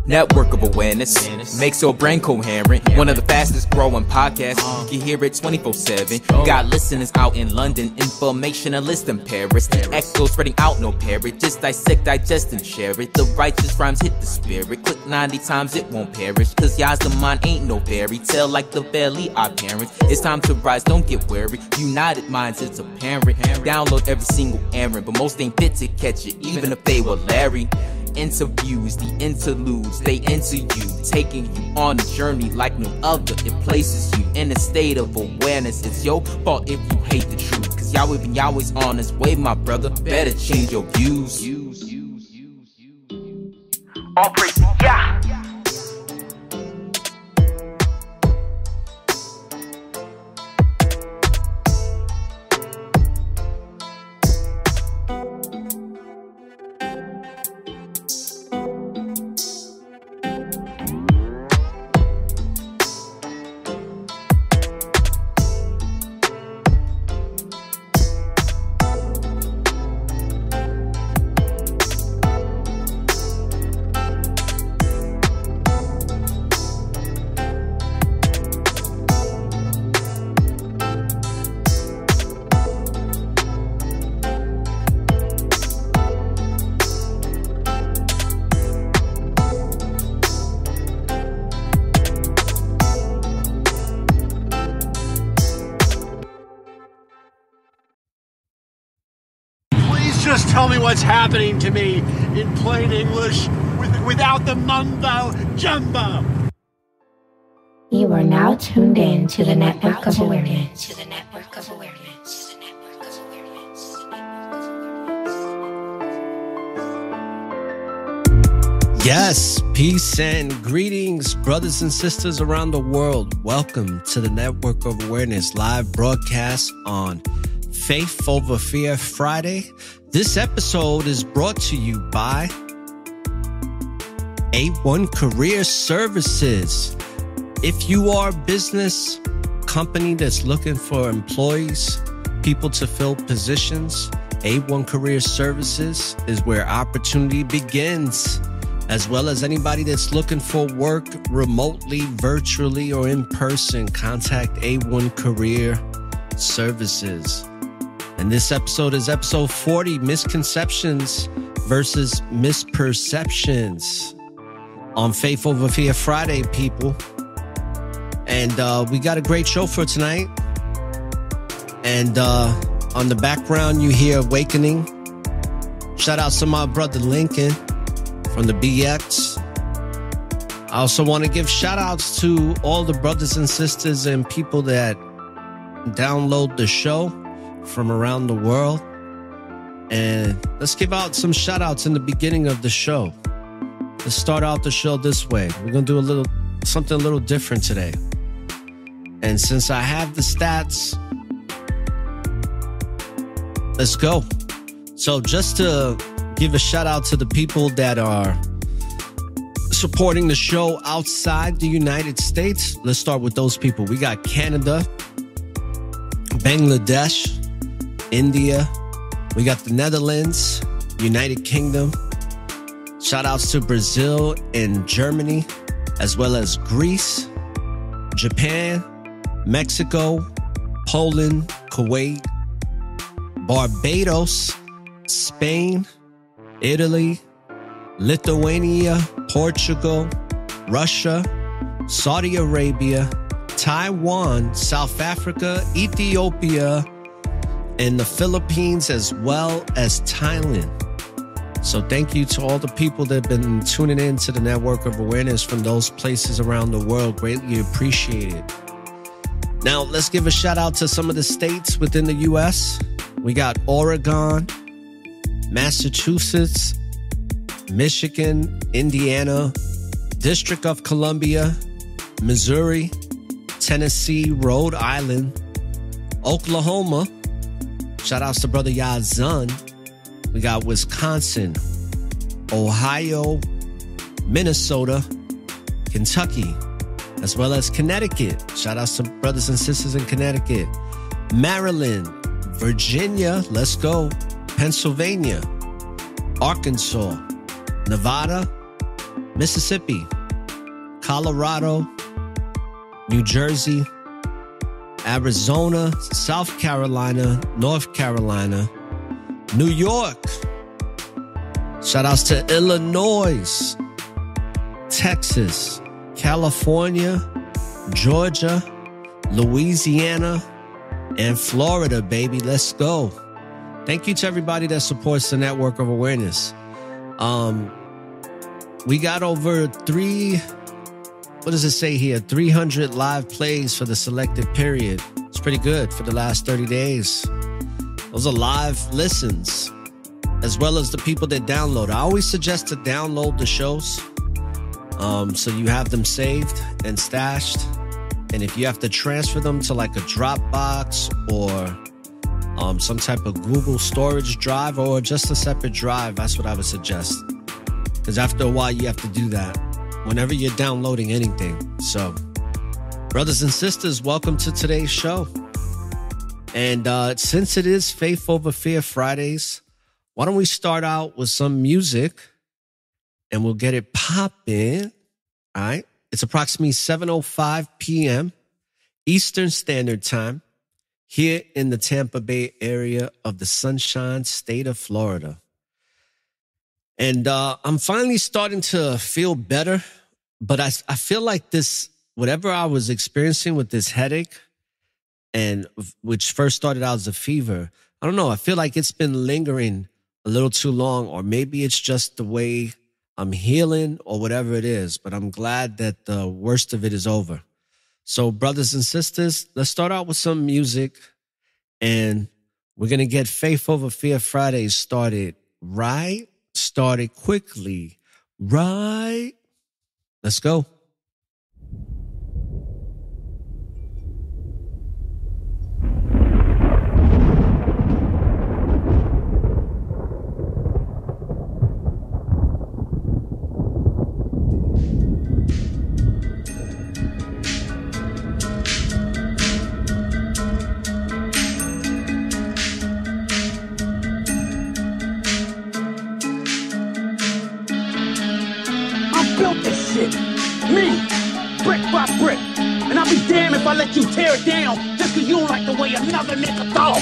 Network of awareness makes your brain coherent. One of the fastest growing podcasts. You can hear it 24/7. Got listeners out in London, informationalists in Paris. The echo spreading out, no parrot. Just dissect, digest, and share it. The righteous rhymes hit the spirit. Click 90 times, it won't perish. Cause y'all's the mind ain't no fairy tale like the valley our parents. It's time to rise, don't get weary. United minds, it's apparent. Download every single errand, but most ain't fit to catch it, even if they were Larry. Interviews, the interludes, they enter you, taking you on a journey like no other. It places you in a state of awareness. It's your fault if you hate the truth, cause Yahweh's on his way, my brother. Better change your views. All praise to Yah. Just tell me what's happening to me in plain English without the mumbo jumbo. You are now tuned in to the Network of Awareness. Yes, peace and greetings, brothers and sisters around the world. Welcome to the Network of Awareness live broadcast on Faith Over Fear Friday. This episode is brought to you by A1 Career Services. If you are a business company that's looking for employees, people to fill positions, A1 Career Services is where opportunity begins. As well as anybody that's looking for work remotely, virtually, or in person, contact A1 Career Services. And this episode is episode 40, Misconceptions versus Misperceptions on Faith Over Fear Friday, people. And we got a great show for tonight. And on the background, you hear Awakening. Shout out to my brother Lincoln from the BX. I also want to give shout outs to all the brothers and sisters and people that download the show from around the world. And let's give out some shout outs in the beginning of the show. Let's start out the show this way. We're going to do something a little different today. And since I have the stats, let's go. So just to give a shout out to the people that are supporting the show outside the United States. Let's start with those people. We got Canada, Bangladesh, India. We got the Netherlands, United Kingdom. Shout outs to Brazil and Germany, as well as Greece, Japan, Mexico, Poland, Kuwait, Barbados, Spain, Italy, Lithuania, Portugal, Russia, Saudi Arabia, Taiwan, South Africa, Ethiopia, and the Philippines, as well as Thailand. So thank you to all the people that have been tuning in to the Network of Awareness from those places around the world. Greatly appreciate it. Now, let's give a shout out to some of the states within the U.S. We got Oregon, Massachusetts, Michigan, Indiana, District of Columbia, Missouri, Tennessee, Rhode Island, Oklahoma. Shout outs to brother Yazan. We got Wisconsin, Ohio, Minnesota, Kentucky, as well as Connecticut. Shout out to brothers and sisters in Connecticut. Maryland, Virginia, let's go. Pennsylvania, Arkansas, Nevada, Mississippi, Colorado, New Jersey, Arizona, South Carolina, North Carolina, New York. Shout outs to Illinois, Texas, California, Georgia, Louisiana, and Florida, baby. Let's go. Thank you to everybody that supports the Network of Awareness. We got over 300 live plays for the selected period. It's pretty good for the last 30 days. Those are live listens, as well as the people that download. I always suggest to download the shows so you have them saved and stashed. And if you have to transfer them to like a Dropbox or some type of Google storage drive or just a separate drive, that's what I would suggest. Because after a while, you have to do that whenever you're downloading anything. So, brothers and sisters, welcome to today's show. And since it is Faith Over Fear Fridays, why don't we start out with some music and we'll get it popping. All right. It's approximately 7:05 p.m. Eastern Standard Time here in the Tampa Bay area of the Sunshine State of Florida. And I'm finally starting to feel better, but I feel like this, whatever I was experiencing with this headache, and which first started out as a fever, I don't know. I feel like it's been lingering a little too long, or maybe it's just the way I'm healing or whatever it is. But I'm glad that the worst of it is over. So, brothers and sisters, let's start out with some music, and we're going to get Faith Over Fear Fridays started quickly. Right. Let's go. If I let you tear it down, just cause you don't like the way another nigga thought.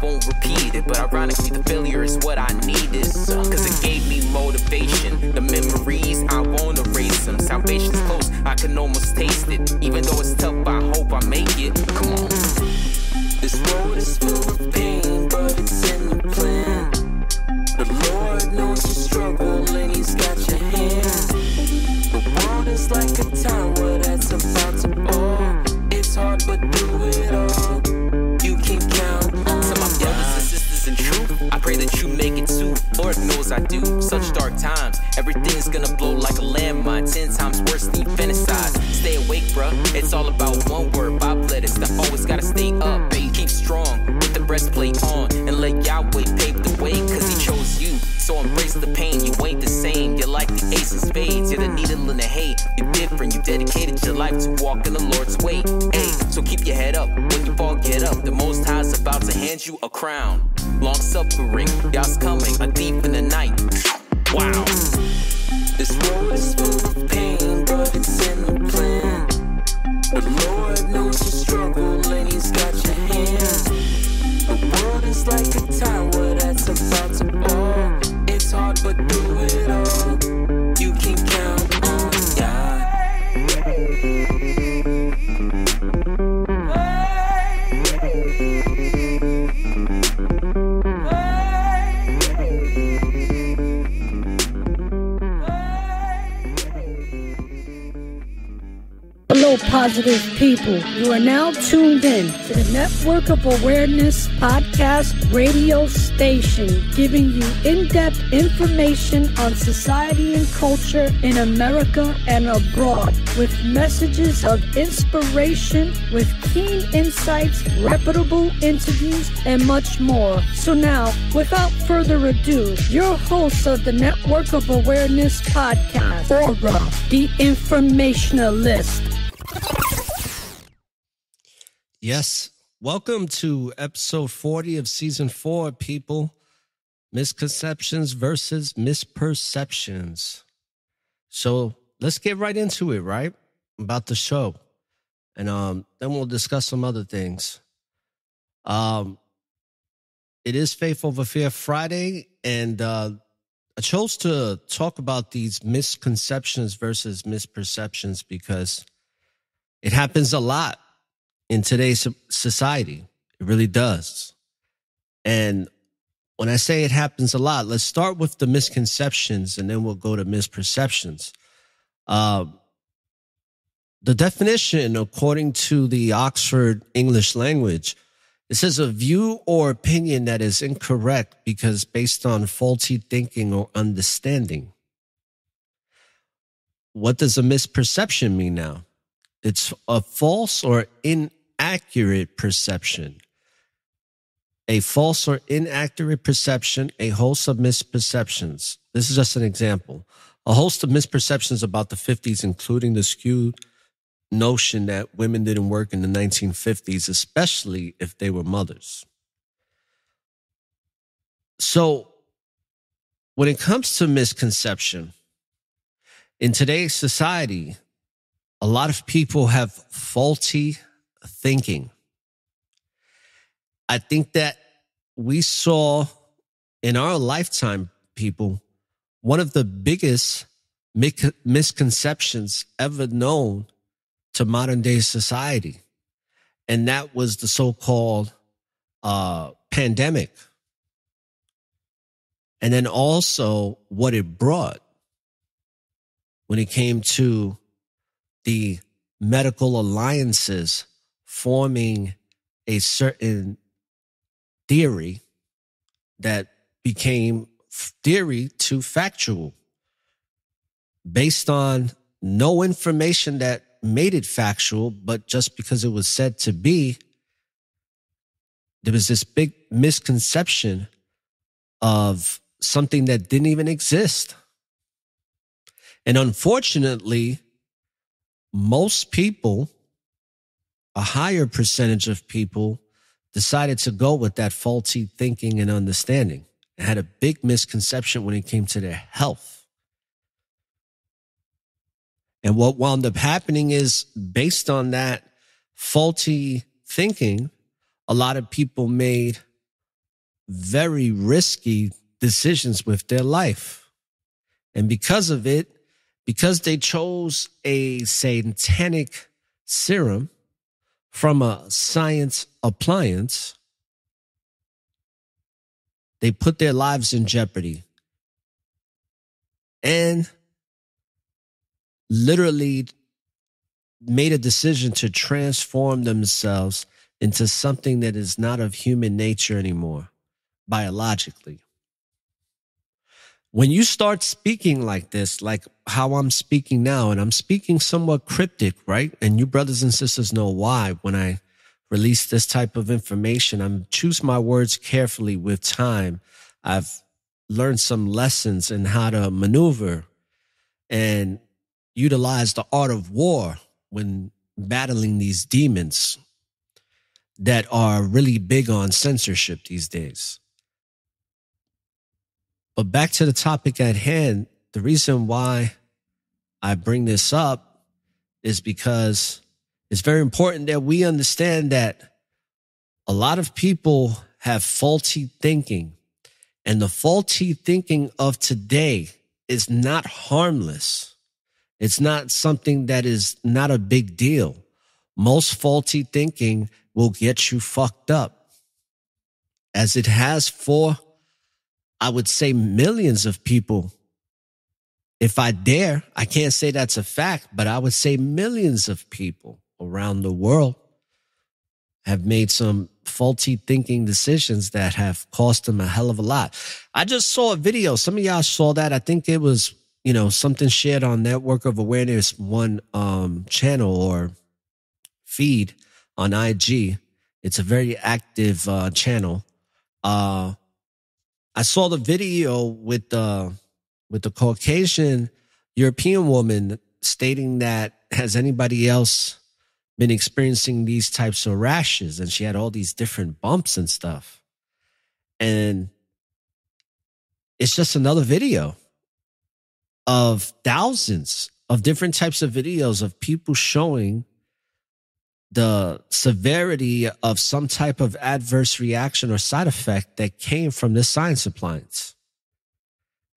won't repeat it. But ironically, the failure is what I needed. Cause it gave me motivation. The memories, I won't erase them. Salvation's close, I can almost taste it. Even though it's tough, I hope I make it. Come on. This road is full of pain, but it's in the plan. The Lord knows your struggle and He's got your hand. The world is like a tower that's about to fall. It's hard, but do it all. You can count on to my brothers and sisters in truth. I pray that you make it too. Lord knows I do. Such dark times, everything's gonna blow like a landmine. 10 times worse than infanticide. Stay awake, bruh. It's all about one word. Bob Lettuce. I always gotta stay up, babe. Keep strong with the breastplate on and let Yahweh pave the way. Cause He chose you. So embrace the pain. You ain't the same. You're like the ace of spades. You're the needle in the hay. You're different. You dedicated your life to walk in the Lord's way. Hey, so keep your head up. When you fall, get up. The Most High's about to hand you a crown. Long suffering, y'all's coming. A deep in the night. Wow. This road is full of pain, but it's in the plan. The Lord knows your struggle and He's got your hand. The world is like a tower that's about to fall. It's hard, but do it all. You can count on God. Hello, positive people. You are now tuned in to the Network of Awareness podcast radio station, giving you in-depth information on society and culture in America and abroad, with messages of inspiration, with keen insights, reputable interviews, and much more. So now, without further ado, your host of the Network of Awareness podcast, Aura, the informationalist. Yes. Welcome to episode 40 of season 4, people. Misconceptions versus misperceptions. So let's get right into it, right? About the show. And then we'll discuss some other things. It is Faith Over Fear Friday, and I chose to talk about these misconceptions versus misperceptions because it happens a lot in today's society. It really does. And when I say it happens a lot, let's start with the misconceptions and then we'll go to misperceptions. The definition, according to the Oxford English Language, it says a view or opinion that is incorrect because based on faulty thinking or understanding. What does a misperception mean now? It's a false or inaccurate perception. A false or inaccurate perception, a host of misperceptions. This is just an example. A host of misperceptions about the 50s, including the skewed notion that women didn't work in the 1950s, especially if they were mothers. So when it comes to misconception, in today's society, a lot of people have faulty thinking. I think that we saw in our lifetime, people, one of the biggest misconceptions ever known to modern day society. And that was the so-called pandemic. And then also what it brought when it came to the medical alliances forming a certain theory that became theory to factual based on no information that made it factual, but just because it was said to be, there was this big misconception of something that didn't even exist. And unfortunately, most people, a higher percentage of people, decided to go with that faulty thinking and understanding. It had a big misconception when it came to their health. And what wound up happening is, based on that faulty thinking, a lot of people made very risky decisions with their life. And because of it, because they chose a satanic serum from a science appliance, they put their lives in jeopardy and literally made a decision to transform themselves into something that is not of human nature anymore, biologically. When you start speaking like this, like how I'm speaking now, and I'm speaking somewhat cryptic, right? And you brothers and sisters know why. When I release this type of information, I'm choose my words carefully with time. I've learned some lessons in how to maneuver and utilize the art of war when battling these demons that are really big on censorship these days. But back to the topic at hand, the reason why I bring this up is because it's very important that we understand that a lot of people have faulty thinking, and the faulty thinking of today is not harmless. It's not something that is not a big deal. Most faulty thinking will get you fucked up, as it has for, I would say, millions of people. If I dare, I can't say that's a fact, but I would say millions of people around the world have made some faulty thinking decisions that have cost them a hell of a lot. I just saw a video. Some of y'all saw that. I think it was, something shared on Network of Awareness, one channel or feed on IG. It's a very active channel. I saw the video with the Caucasian European woman stating that, has anybody else been experiencing these types of rashes? And she had all these different bumps and stuff. And it's just another video of thousands of different types of videos of people showing the severity of some type of adverse reaction or side effect that came from this science appliance.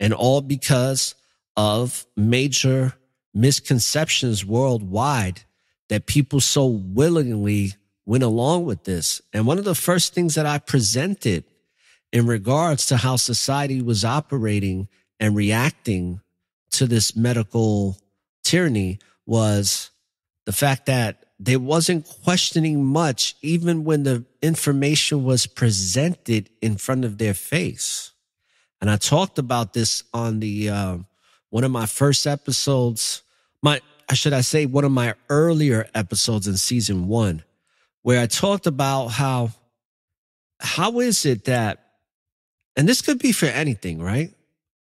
And all because of major misconceptions worldwide that people so willingly went along with this. And one of the first things that I presented in regards to how society was operating and reacting to this medical tyranny was the fact that they wasn't questioning much, even when the information was presented in front of their face. And I talked about this on the one of my first episodes, one of my earlier episodes in season 1, where I talked about how is it that, and this could be for anything, right?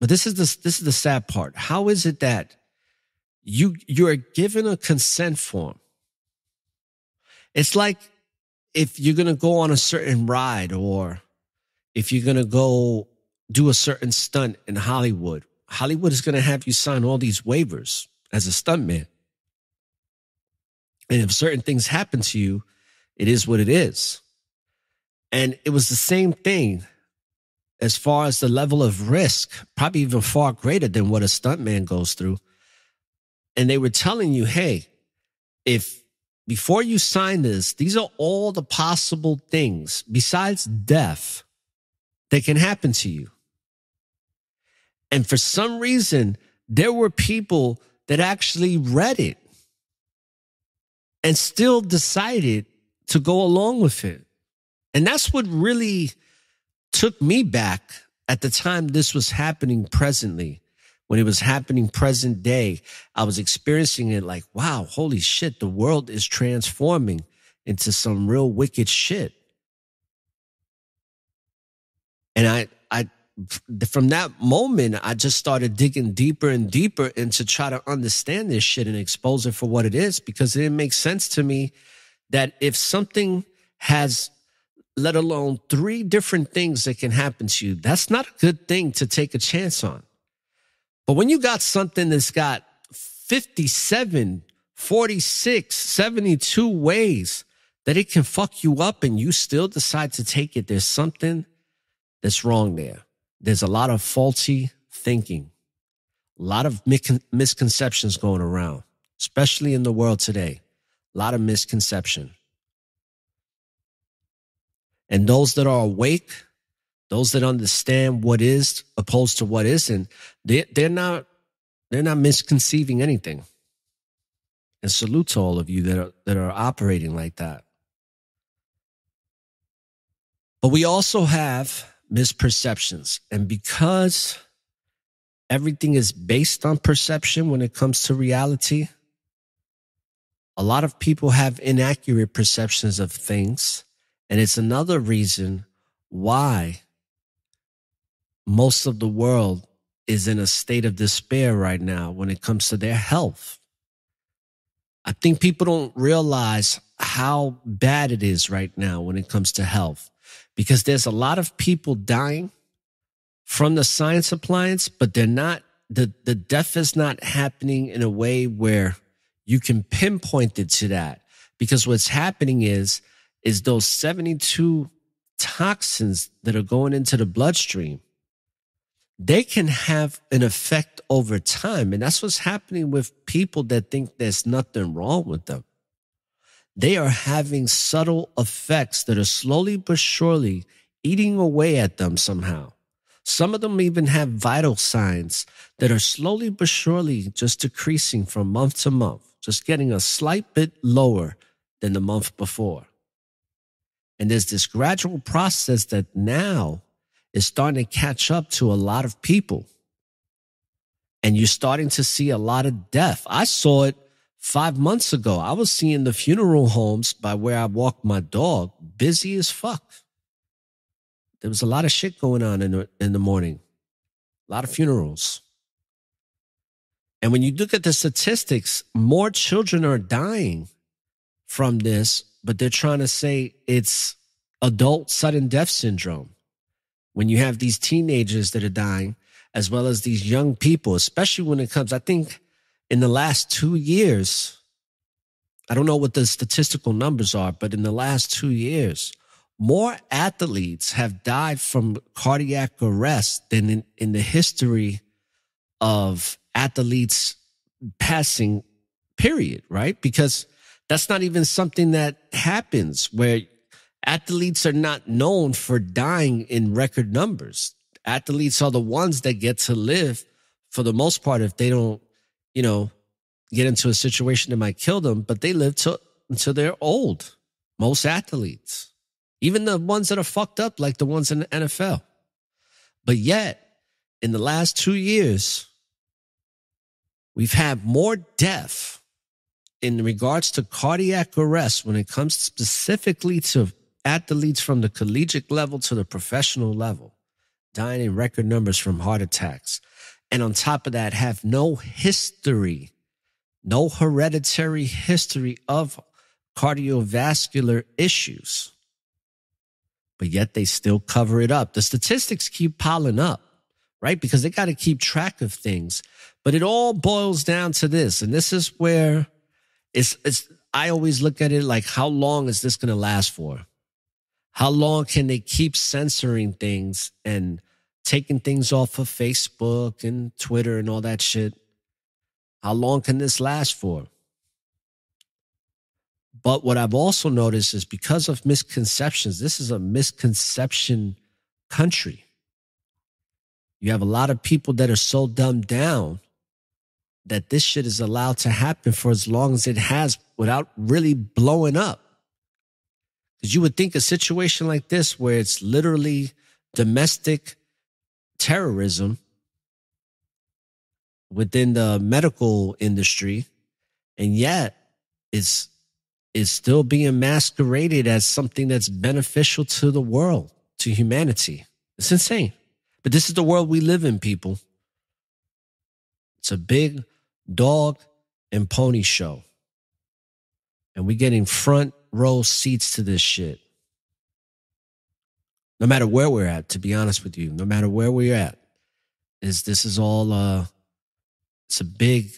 But this is the sad part. How is it that you're given a consent form? It's like if you're going to go on a certain ride, or if you're going to go do a certain stunt in Hollywood. Hollywood is going to have you sign all these waivers as a stuntman. And if certain things happen to you, it is what it is. And it was the same thing as far as the level of risk, probably even far greater than what a stuntman goes through. And they were telling you, hey, before you sign this, these are all the possible things besides death that can happen to you. And for some reason, there were people that actually read it and still decided to go along with it. And that's what really took me back at the time this was happening presently. When it was happening present day, I was experiencing it like, wow, holy shit, the world is transforming into some real wicked shit. And from that moment, I just started digging deeper and deeper into try to understand this shit and expose it for what it is, because it didn't make sense to me that if something has, let alone 3 different things that can happen to you, that's not a good thing to take a chance on. But when you got something that's got 57, 46, 72 ways that it can fuck you up and you still decide to take it, there's something that's wrong there. There's a lot of faulty thinking, a lot of misconceptions going around, especially in the world today. A lot of misconception. And those that are awake, those that understand what is opposed to what isn't, they're not misconceiving anything. And salute to all of you that are operating like that. But we also have misperceptions. And because everything is based on perception when it comes to reality, a lot of people have inaccurate perceptions of things. And it's another reason why most of the world is in a state of despair right now when it comes to their health. I think people don't realize how bad it is right now when it comes to health, because there's a lot of people dying from the science appliance, but they're not, the death is not happening in a way where you can pinpoint it to that. Because what's happening is those 72 toxins that are going into the bloodstream, they can have an effect over time. And that's what's happening with people that think there's nothing wrong with them. They are having subtle effects that are slowly but surely eating away at them somehow. Some of them even have vital signs that are slowly but surely just decreasing from month to month, just getting a slight bit lower than the month before. And there's this gradual process that now is starting to catch up to a lot of people. And you're starting to see a lot of death. I saw it 5 months ago. I was seeing the funeral homes by where I walk my dog busy as fuck. There was a lot of shit going on in the morning. A lot of funerals. And when you look at the statistics, more children are dying from this, but they're trying to say it's adult sudden death syndrome. When you have these teenagers that are dying, as well as these young people, especially when it comes, I think in the last 2 years, I don't know what the statistical numbers are, but in the last 2 years, more athletes have died from cardiac arrest than in the history of athletes passing, period, right? Because that's not even something that happens where athletes are not known for dying in record numbers. Athletes are the ones that get to live for the most part if they don't, get into a situation that might kill them, but they live until they're old. Most athletes, even the ones that are fucked up, like the ones in the NFL. But yet, in the last 2 years, we've had more death in regards to cardiac arrest when it comes specifically to athletes from the collegiate level to the professional level, dying in record numbers from heart attacks. And on top of that, have no history, no hereditary history of cardiovascular issues. But yet they still cover it up. The statistics keep piling up, right? Because they got to keep track of things. But it all boils down to this. And this is where I always look at it like, how long is this going to last for? How long can they keep censoring things and taking things off of Facebook and Twitter and all that shit? How long can this last for? But what I've also noticed is because of misconceptions, this is a misconception country. You have a lot of people that are so dumbed down that this shit is allowed to happen for as long as it has without really blowing up. Because you would think a situation like this where it's literally domestic terrorism within the medical industry, and yet it's still being masqueraded as something that's beneficial to the world, to humanity. It's insane. But this is the world we live in, people. It's a big dog and pony show. And we're getting front row seats to this shit. No matter where we're at, to be honest with you, no matter where we're at, this is all it's a big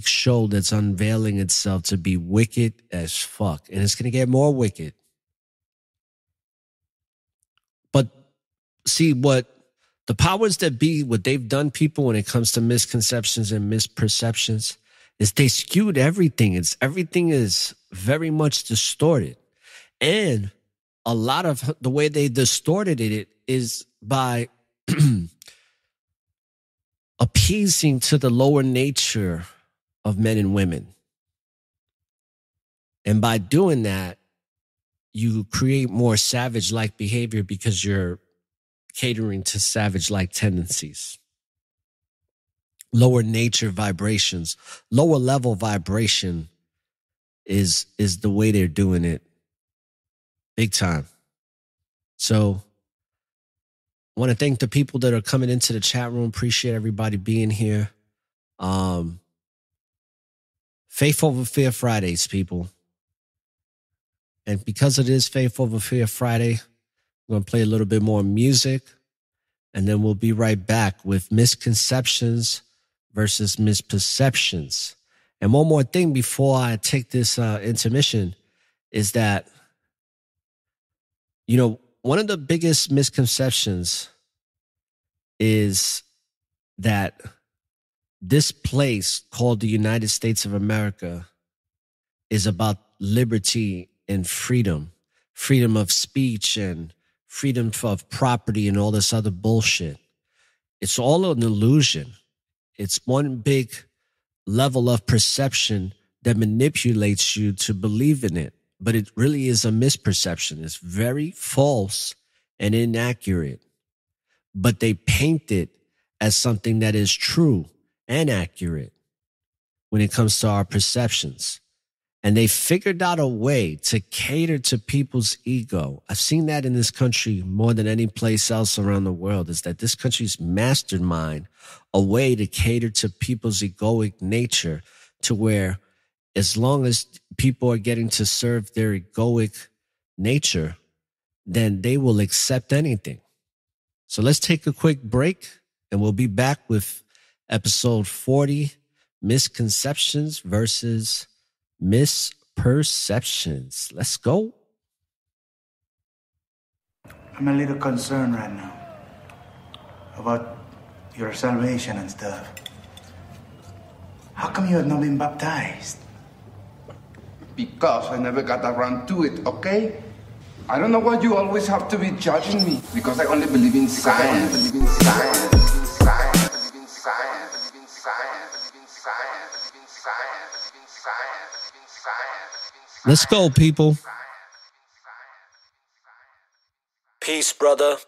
show that's unveiling itself to be wicked as fuck. And it's going to get more wicked. But see what the powers that be, what they've done, people, when it comes to misconceptions and misperceptions, is they skewed everything. Everything is very much distorted. And a lot of the way they distorted it is by appeasing to the lower nature of men and women. And by doing that, you create more savage-like behavior because you're catering to savage-like tendencies. Lower nature vibrations, lower level vibration is the way they're doing it. Big time. So I want to thank the people that are coming into the chat room. Appreciate everybody being here. Faith over Fear Fridays, people. And because it is Faith over Fear Friday, I'm going to play a little bit more music, and then we'll be right back with misconceptions versus misperceptions. And one more thing before I take this intermission is that, you know, one of the biggest misconceptions is that this place called the United States of America is about liberty and freedom of speech and freedom of property and all this other bullshit. It's all an illusion. It's one big level of perception that manipulates you to believe in it. But it really is a misperception. It's very false and inaccurate. But they paint it as something that is true and accurate when it comes to our perceptions. And they figured out a way to cater to people's ego. I've seen that in this country more than any place else around the world, is that this country's mastermind a way to cater to people's egoic nature, to where as long as people are getting to serve their egoic nature, then they will accept anything. So let's take a quick break, and we'll be back with episode 40, Misconceptions versus Misperceptions. Let's go. I'm a little concerned right now about your salvation and stuff. How come you have not been baptized? Because I never got around to it, okay? I don't know why you always have to be judging me. Because I only believe in science. Let's go, people. Peace, brother.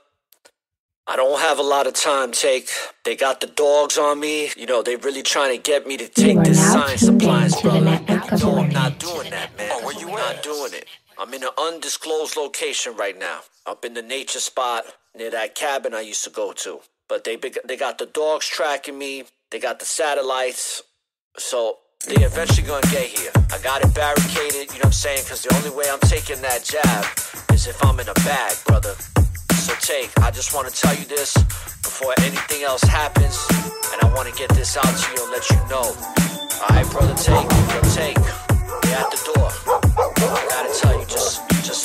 I don't have a lot of time, Take. They got the dogs on me. You know, they really trying to get me to take this science appliance, brother. No, I'm not doing that, man. Oh, where you at? I'm not doing it. I'm in an undisclosed location right now. Up in the nature spot near that cabin I used to go to. But they got the dogs tracking me. They got the satellites. So they eventually gonna get here. I got it barricaded, you know what I'm saying? Because the only way I'm taking that jab is if I'm in a bag, brother. So Take, I just want to tell you this before anything else happens, and I want to get this out to you and let you know. Alright, brother, Take, they're at the door. I gotta tell you, just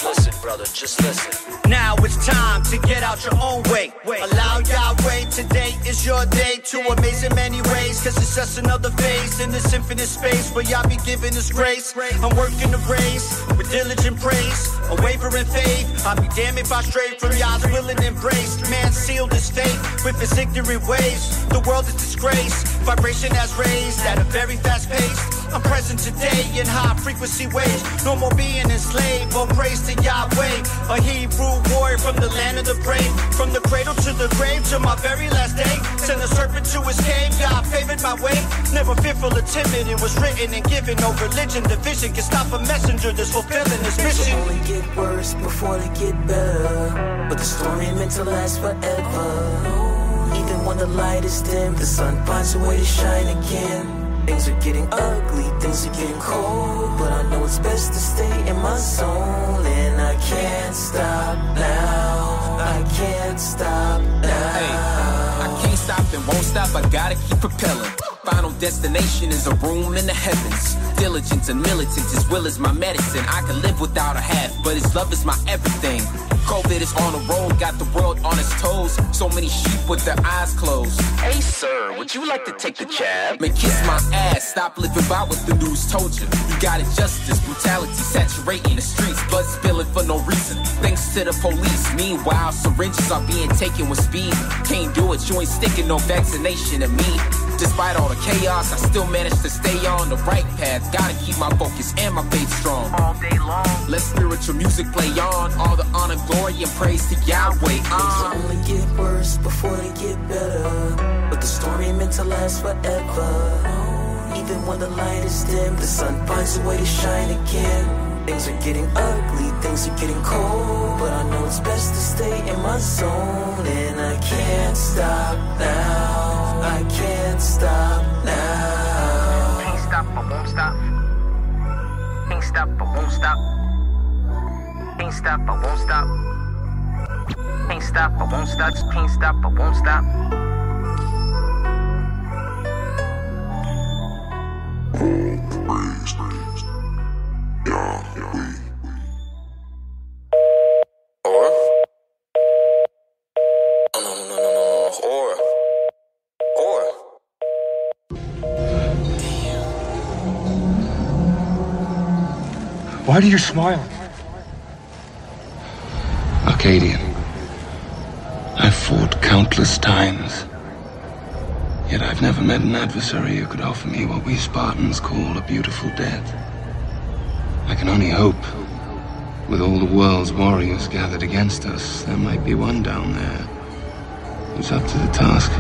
listen, brother, just listen. Now it's time to get out your own way. Allow Yahweh, today is your day to amaze in many ways. Cause it's just another phase in this infinite space where Yah be giving us grace. I'm working the race with diligent praise, unwavering faith. I'll be damned if I stray from Yah's will and embrace. Man sealed his fate with his ignorant ways. The world is disgraced, vibration has raised at a very fast pace. I'm present today in high frequency waves. No more being enslaved, all praise to Yahweh. A Hebrew warrior from the land of the brave. From the cradle to the grave to my very last day. Send a serpent to his cave, God favored my way. Never fearful or timid, it was written and given. No religion, division can stop a messenger that's fulfilling his mission. It'll only get worse before they get better. But the storm ain't meant to last forever. Even when the light is dim, the sun finds a way to shine again. Things are getting ugly, things are getting cold, but I know it's best to stay in my zone. And I can't stop now, I can't stop now. Hey, I can't stop and won't stop, I gotta keep propelling. Final destination is a room in the heavens. Diligence and militant, his will is my medicine. I can live without a half, but his love is my everything. COVID is on the road, got the world on its toes. So many sheep with their eyes closed. Hey sir, would you like to take the jab? Man, kiss my ass, stop living by what the news told you. You got injustice, brutality saturating the streets. Blood spilling for no reason, thanks to the police. Meanwhile, syringes are being taken with speed. Can't do it, you ain't sticking no vaccination to me. Despite all the chaos, I still manage to stay on the right path. Gotta keep my focus and my faith strong. All day long, let spiritual music play on. All the honor, glory, and praise to Yahweh. Things only get worse before they get better, but the storm ain't meant to last forever. Even when the light is dim, the sun finds a way to shine again. Things are getting ugly, things are getting cold, but I know it's best to stay in my zone. And I can't stop now, I can't stop now. Can't stop, I won't stop. Can't stop, I won't stop. Can't stop, I won't stop. Can't stop, I won't stop. Can't stop, I won't stop. Why do you smile? Arcadian, I've fought countless times. Yet I've never met an adversary who could offer me what we Spartans call a beautiful death. I can only hope, with all the world's warriors gathered against us, there might be one down there who's up to the task.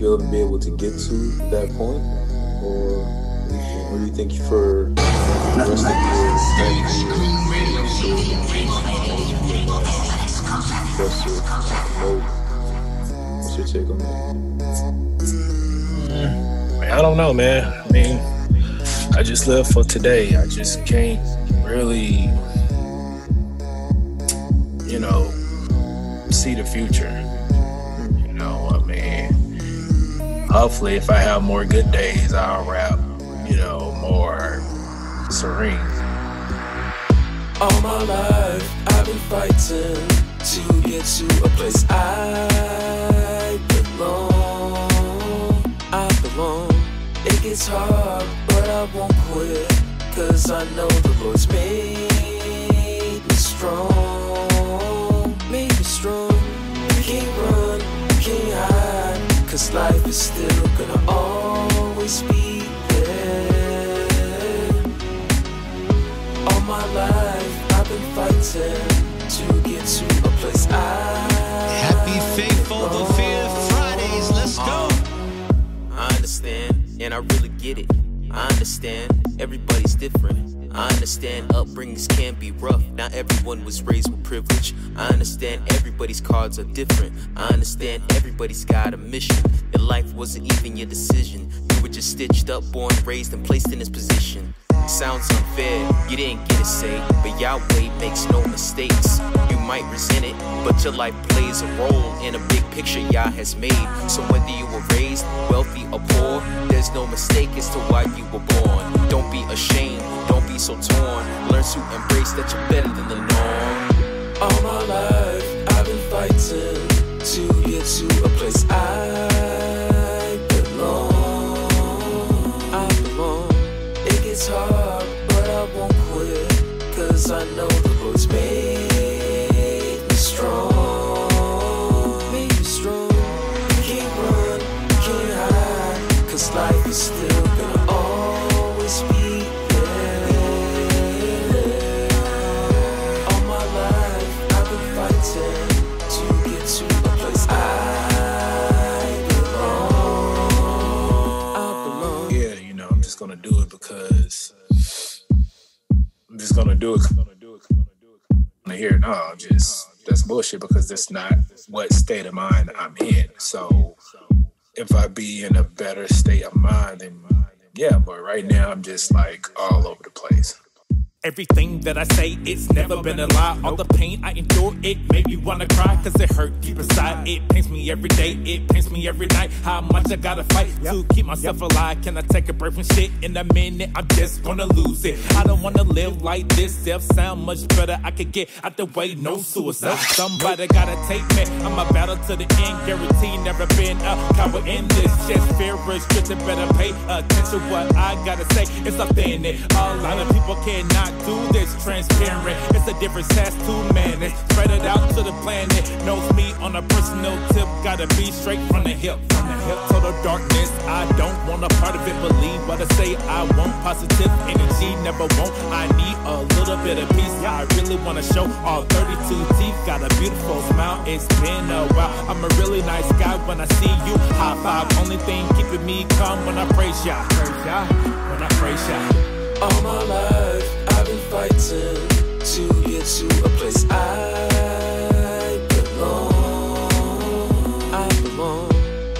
you'll ever be able to get to that point, or do you think for the rest of what's your take on that? I don't know, man. I mean, I just live for today. I just can't really, see the future. Hopefully, if I have more good days, I'll rap, more serene. All my life, I've been fighting to get to a place I belong. It gets hard, but I won't quit, 'cause I know the Lord Lord's made me strong, made me strong. You can't run, you can't hide, 'cause life is still gonna always be there. All my life I've been fighting to get to a place Happy Faithful the Fifth Fridays, let's go. I understand, and I really get it. I understand, everybody's different. I understand upbringings can be rough. Not everyone was raised with privilege. I understand everybody's cards are different. I understand everybody's got a mission. Your life wasn't even your decision. You were just stitched up, born, raised, and placed in this position. Sounds unfair, you didn't get a say, but Yahweh makes no mistakes. You might resent it, but your life plays a role in a big picture Yah has made. So whether you were raised wealthy or poor, there's no mistake as to why you were born. Don't be ashamed, don't be so torn. Learn to embrace that you're better than the norm. All my life I've been fighting to get to a place I belong. I belong. It gets hard, but I won't quit, 'cause I know the Lord's made me strong, made me strong. You can't run, you can't hide, 'cause life is still gonna always be there. All my life I've been fighting to get to a place I belong. I belong. Yeah, you know, I'm just gonna do it because I'm just gonna do it. Here, no, just that's bullshit because that's not what state of mind I'm in. So if I be in a better state of mind, then yeah, but right now I'm just like all over the place. Everything that I say, it's never been a lie. All the pain I endure, it made me wanna cry, 'cause it hurt deep inside. It pains me every day, it pains me every night. How much I gotta fight to keep myself alive. Can I take a break from shit? In a minute, I'm just gonna lose it. I don't wanna live like this, self sound much better. I could get out the way, no suicide. Somebody gotta take me, I'm a battle to the end. Guarantee never been a coward in this. Just fear restricted, better pay attention what I gotta say. It's authentic, a lot of people cannot do this transparent. It's a different task to manage. Spread it out to the planet. Knows me on a personal tip. Gotta be straight from the hip. From the hip to the darkness. I don't want a part of it. Believe what I say. I want positive energy. Never want. I need a little bit of peace. I really wanna show all 32 teeth. Got a beautiful smile. It's been a while. I'm a really nice guy when I see you. High five. Only thing keeping me calm when I praise ya. When I praise ya. All my life I've been fighting to get to a place I belong. I belong.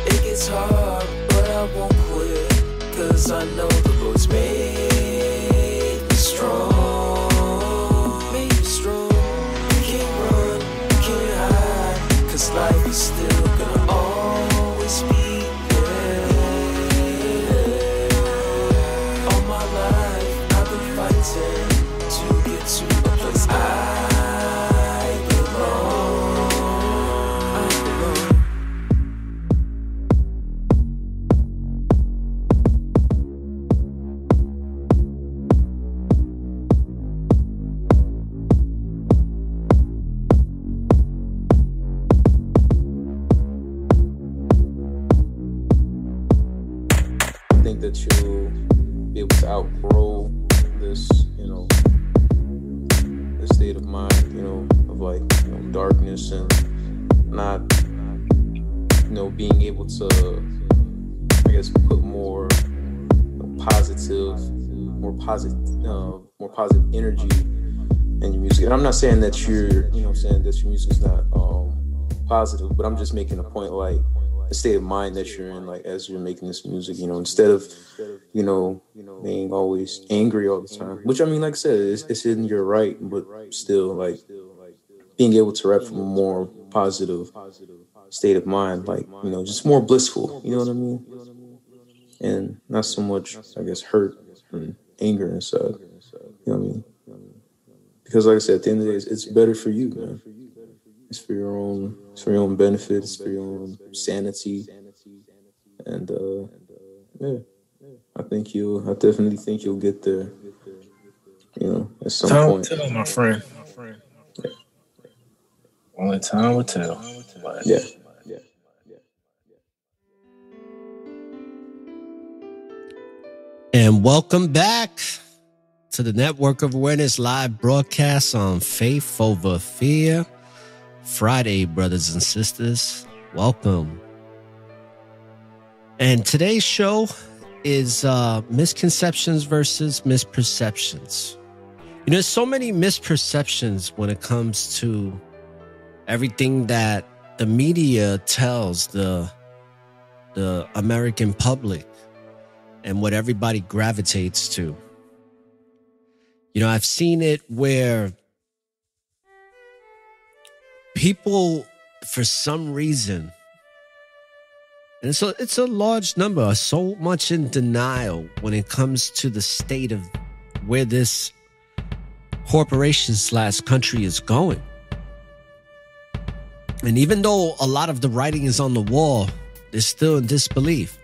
It gets hard, but I won't quit, 'cause I know the Lord's made me strong, made me strong. You can't run, you can't hide, 'cause life is still gonna always be there. All my life fighting to get to a place I belong. I belong. I think that you'll be able to outgrow this, this state of mind, of like, darkness and not, being able to, I guess, put more positive energy in your music. And I'm not saying that that your music's not positive, but I'm just making a point, like, the state of mind that you're in, like, as you're making this music, instead of, being always angry all the time, which, I mean, like I said, it's in your right, but still, like, being able to rap from a more positive state of mind, like, just more blissful, you know what I mean? And not so much, I guess, hurt and anger inside, you know what I mean? Because, like I said, at the end of the day, it's better for you, man. It's for your own benefit. It's for your own sanity. And I definitely think you'll get there. at some Time will point. tell, my friend. Yeah. Only time will tell. But Yeah. And welcome back to the Network of Awareness live broadcast on Faith Over Fear Friday, brothers and sisters. Welcome. And today's show is misconceptions versus misperceptions. You know, there's so many misperceptions when it comes to everything that the media tells the American public and what everybody gravitates to. You know, I've seen it where people, for some reason, and so it's a large number, are so much in denial when it comes to the state of where this corporation/country is going. And even though a lot of the writing is on the wall, they're still in disbelief.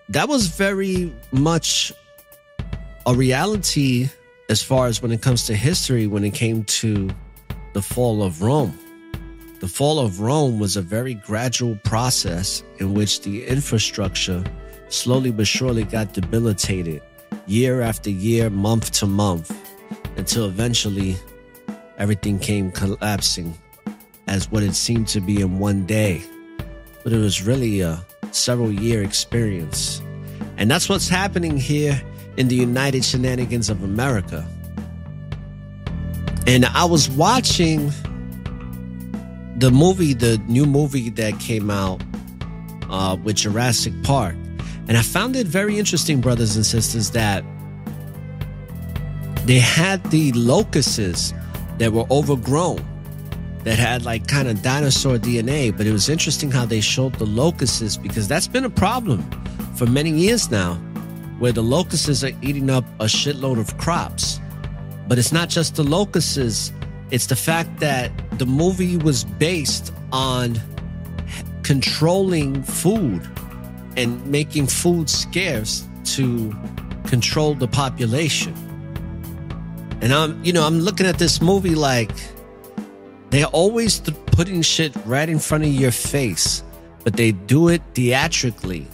That was very much a reality as far as when it comes to history, when it came to the fall of Rome. The fall of Rome was a very gradual process in which the infrastructure slowly but surely got debilitated year after year, month to month, until eventually everything came collapsing as what it seemed to be in one day. But it was really a several-year experience. And that's what's happening here in the United Shenanigans of America. And I was watching the new movie that came out with Jurassic Park. And I found it very interesting, brothers and sisters, that they had the locusts that were overgrown, that had like kind of dinosaur DNA. But it was interesting how they showed the locusts, because that's been a problem for many years now, where the locusts are eating up a shitload of crops. But it's not just the locusts. It's the fact that the movie was based on controlling food and making food scarce to control the population. And I'm looking at this movie like they're always putting shit right in front of your face, but they do it theatrically.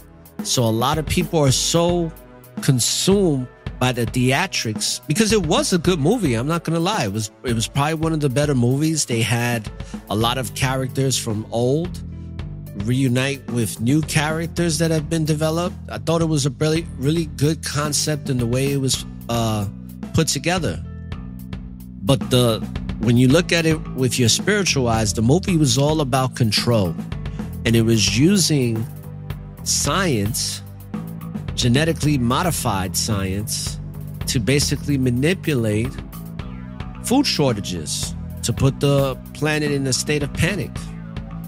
So a lot of people are so consumed by the theatrics, because it was a good movie. I'm not going to lie. It was probably one of the better movies. They had a lot of characters from old reunite with new characters that have been developed. I thought it was a really, really good concept in the way it was put together. But when you look at it with your spiritual eyes, the movie was all about control. And it was using science, genetically modified science, to basically manipulate food shortages, to put the planet in a state of panic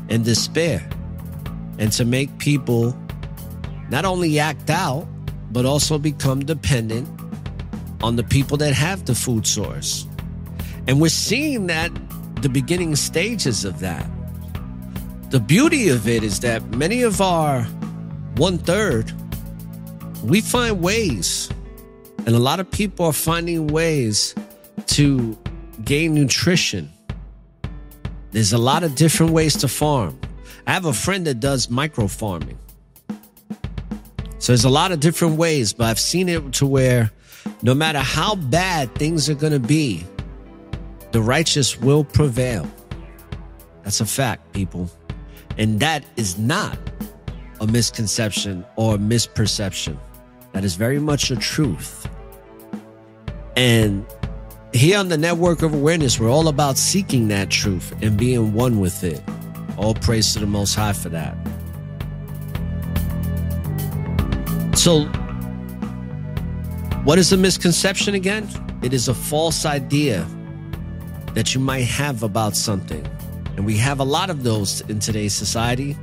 and despair, and to make people not only act out, but also become dependent on the people that have the food source. And we're seeing that the beginning stages of that. The beauty of it is that many of our 1/3, we find ways, and a lot of people are finding ways to gain nutrition. There's a lot of different ways to farm. I have a friend that does micro farming. So there's a lot of different ways, but I've seen it to where no matter how bad things are going to be, the righteous will prevail. That's a fact, people. And that is not a misconception or a misperception. That is very much a truth. And here on the Network of Awareness, we're all about seeking that truth and being one with it. All praise to the Most High for that. So, what is a misconception again? It is a false idea that you might have about something. And we have a lot of those in today's society.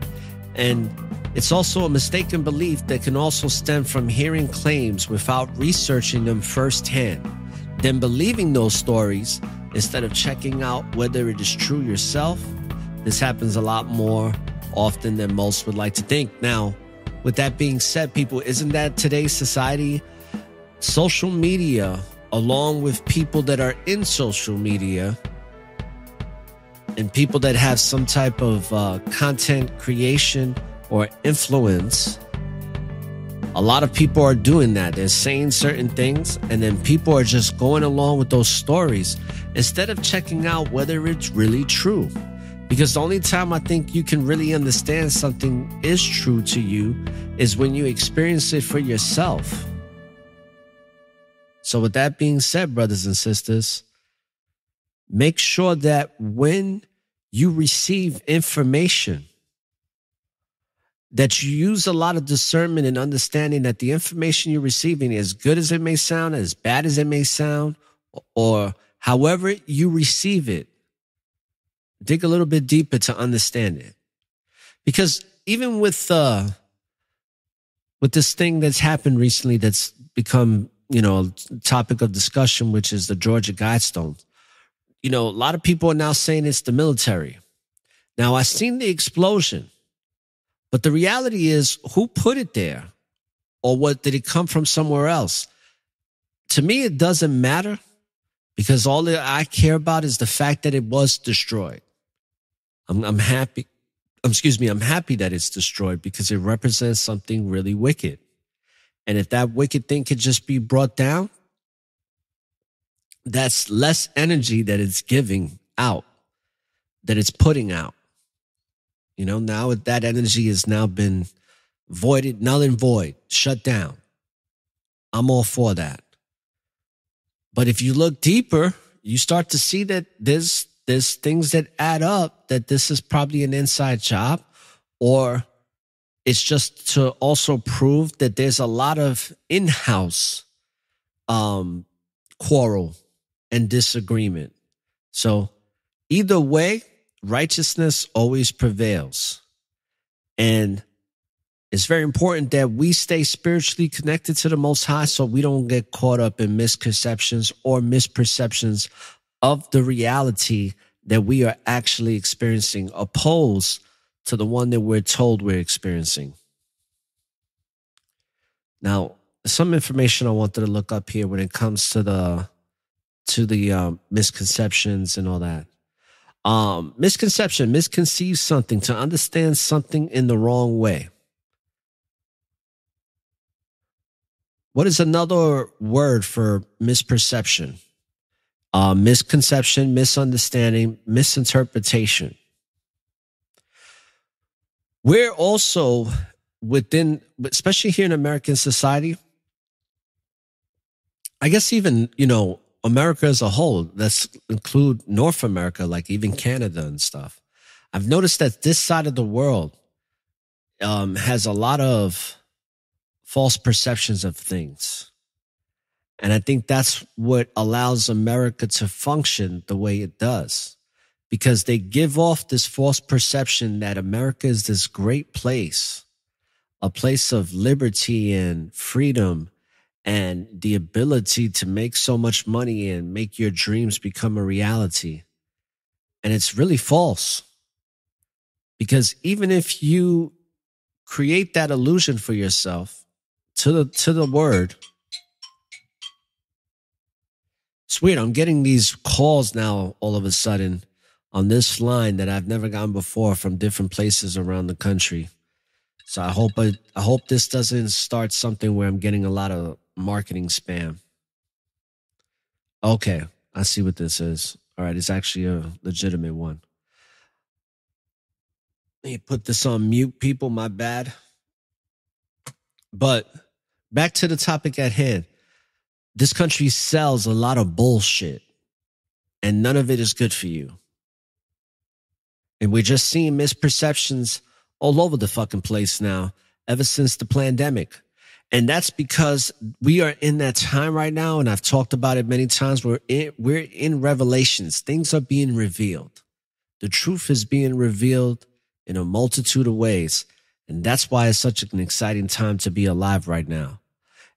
And it's also a mistaken belief that can also stem from hearing claims without researching them firsthand, then believing those stories instead of checking out whether it is true yourself. This happens a lot more often than most would like to think. Now, with that being said, people, isn't that today's society? Social media along with people that are in social media and people that have some type of content creation or influence, a lot of people are doing that. They're saying certain things, and then people are just going along with those stories instead of checking out whether it's really true. Because the only time I think you can really understand something is true to you is when you experience it for yourself. So with that being said, brothers and sisters, make sure that when you receive information, that you use a lot of discernment and understanding that the information you're receiving, as good as it may sound, as bad as it may sound, or however you receive it, dig a little bit deeper to understand it. Because even with this thing that's happened recently that's become, a topic of discussion, which is the Georgia Guidestones, a lot of people are now saying it's the military. Now, I've seen the explosion, but the reality is, who put it there? Or what, did it come from somewhere else? To me, it doesn't matter, because all that I care about is the fact that it was destroyed. I'm happy. I'm happy that it's destroyed because it represents something really wicked. And if that wicked thing could just be brought down, that's less energy that it's giving out, that it's putting out. Now that energy has now been voided, null and void, shut down. I'm all for that. But if you look deeper, you start to see that there's things that add up, that this is probably an inside job, or it's just to also prove that there's a lot of in-house quarrel and disagreement. So either way, righteousness always prevails. And it's very important that we stay spiritually connected to the Most High so we don't get caught up in misconceptions or misperceptions of the reality that we are actually experiencing, opposed to the one that we're told we're experiencing. Now, some information I wanted to look up here when it comes to the misconceptions and all that. Misconception, misconceive something, to understand something in the wrong way. What is another word for misperception? Misconception, misunderstanding, misinterpretation. We're also within, especially here in American society, I guess even, America as a whole, let's include North America, like even Canada and stuff. I've noticed that this side of the world has a lot of false perceptions of things. And I think that's what allows America to function the way it does, because they give off this false perception that America is this great place, a place of liberty and freedom and the ability to make so much money and make your dreams become a reality. And it's really false, because even if you create that illusion for yourself to the word, it's weird. I'm getting these calls now all of a sudden on this line that I've never gotten before from different places around the country. So I hope this doesn't start something where I'm getting a lot of marketing spam. Okay, I see what this is. All right, it's actually a legitimate one. Let me put this on mute, people. My bad. But back to the topic at hand. This country sells a lot of bullshit, and none of it is good for you. And we're just seeing misperceptions all over the fucking place now, ever since the pandemic. And that's because we are in that time right now, and I've talked about it many times. We're in revelations. Things are being revealed. The truth is being revealed in a multitude of ways. And that's why it's such an exciting time to be alive right now.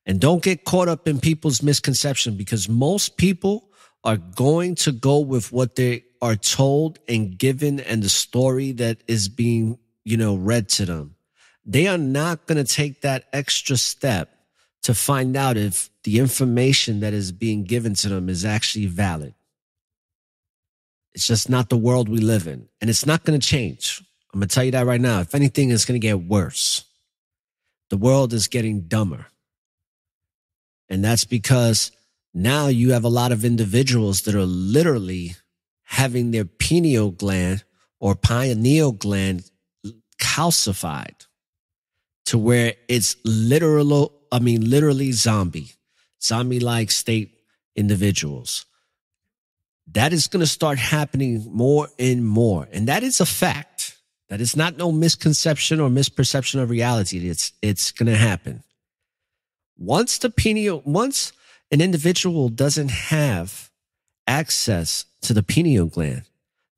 And don't get caught up in people's misconception, because most people are going to go with what they are told and given and the story that is being, read to them. They are not going to take that extra step to find out if the information that is being given to them is actually valid. It's just not the world we live in. And it's not going to change. I'm going to tell you that right now. If anything, it's going to get worse. The world is getting dumber. And that's because now you have a lot of individuals that are literally having their pineal gland or pineal gland calcified to where it's literally zombie-like state individuals. That is going to start happening more and more. And that is a fact. That is not no misconception or misperception of reality. It's going to happen. Once an individual doesn't have access to the pineal gland,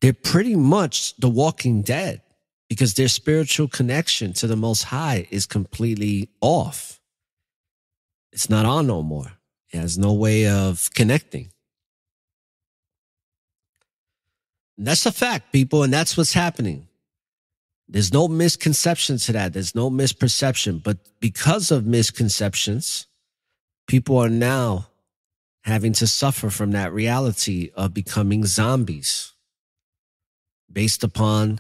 they're pretty much the walking dead because their spiritual connection to the Most High is completely off. It's not on no more. It has no way of connecting. And that's a fact, people, and that's what's happening. There's no misconception to that. There's no misperception. But because of misconceptions, people are now having to suffer from that reality of becoming zombies based upon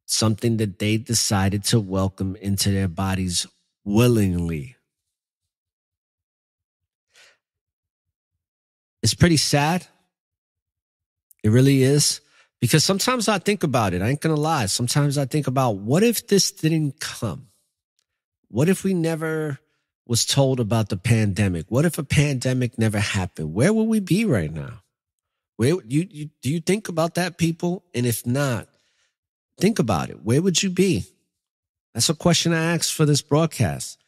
something that they decided to welcome into their bodies willingly. It's pretty sad. It really is. Because sometimes I think about it. I ain't going to lie. Sometimes I think about, what if this didn't come? What if we never was told about the pandemic? What if a pandemic never happened? Where would we be right now? Do you think about that, people? And if not, think about it. Where would you be? That's a question I asked for this broadcast.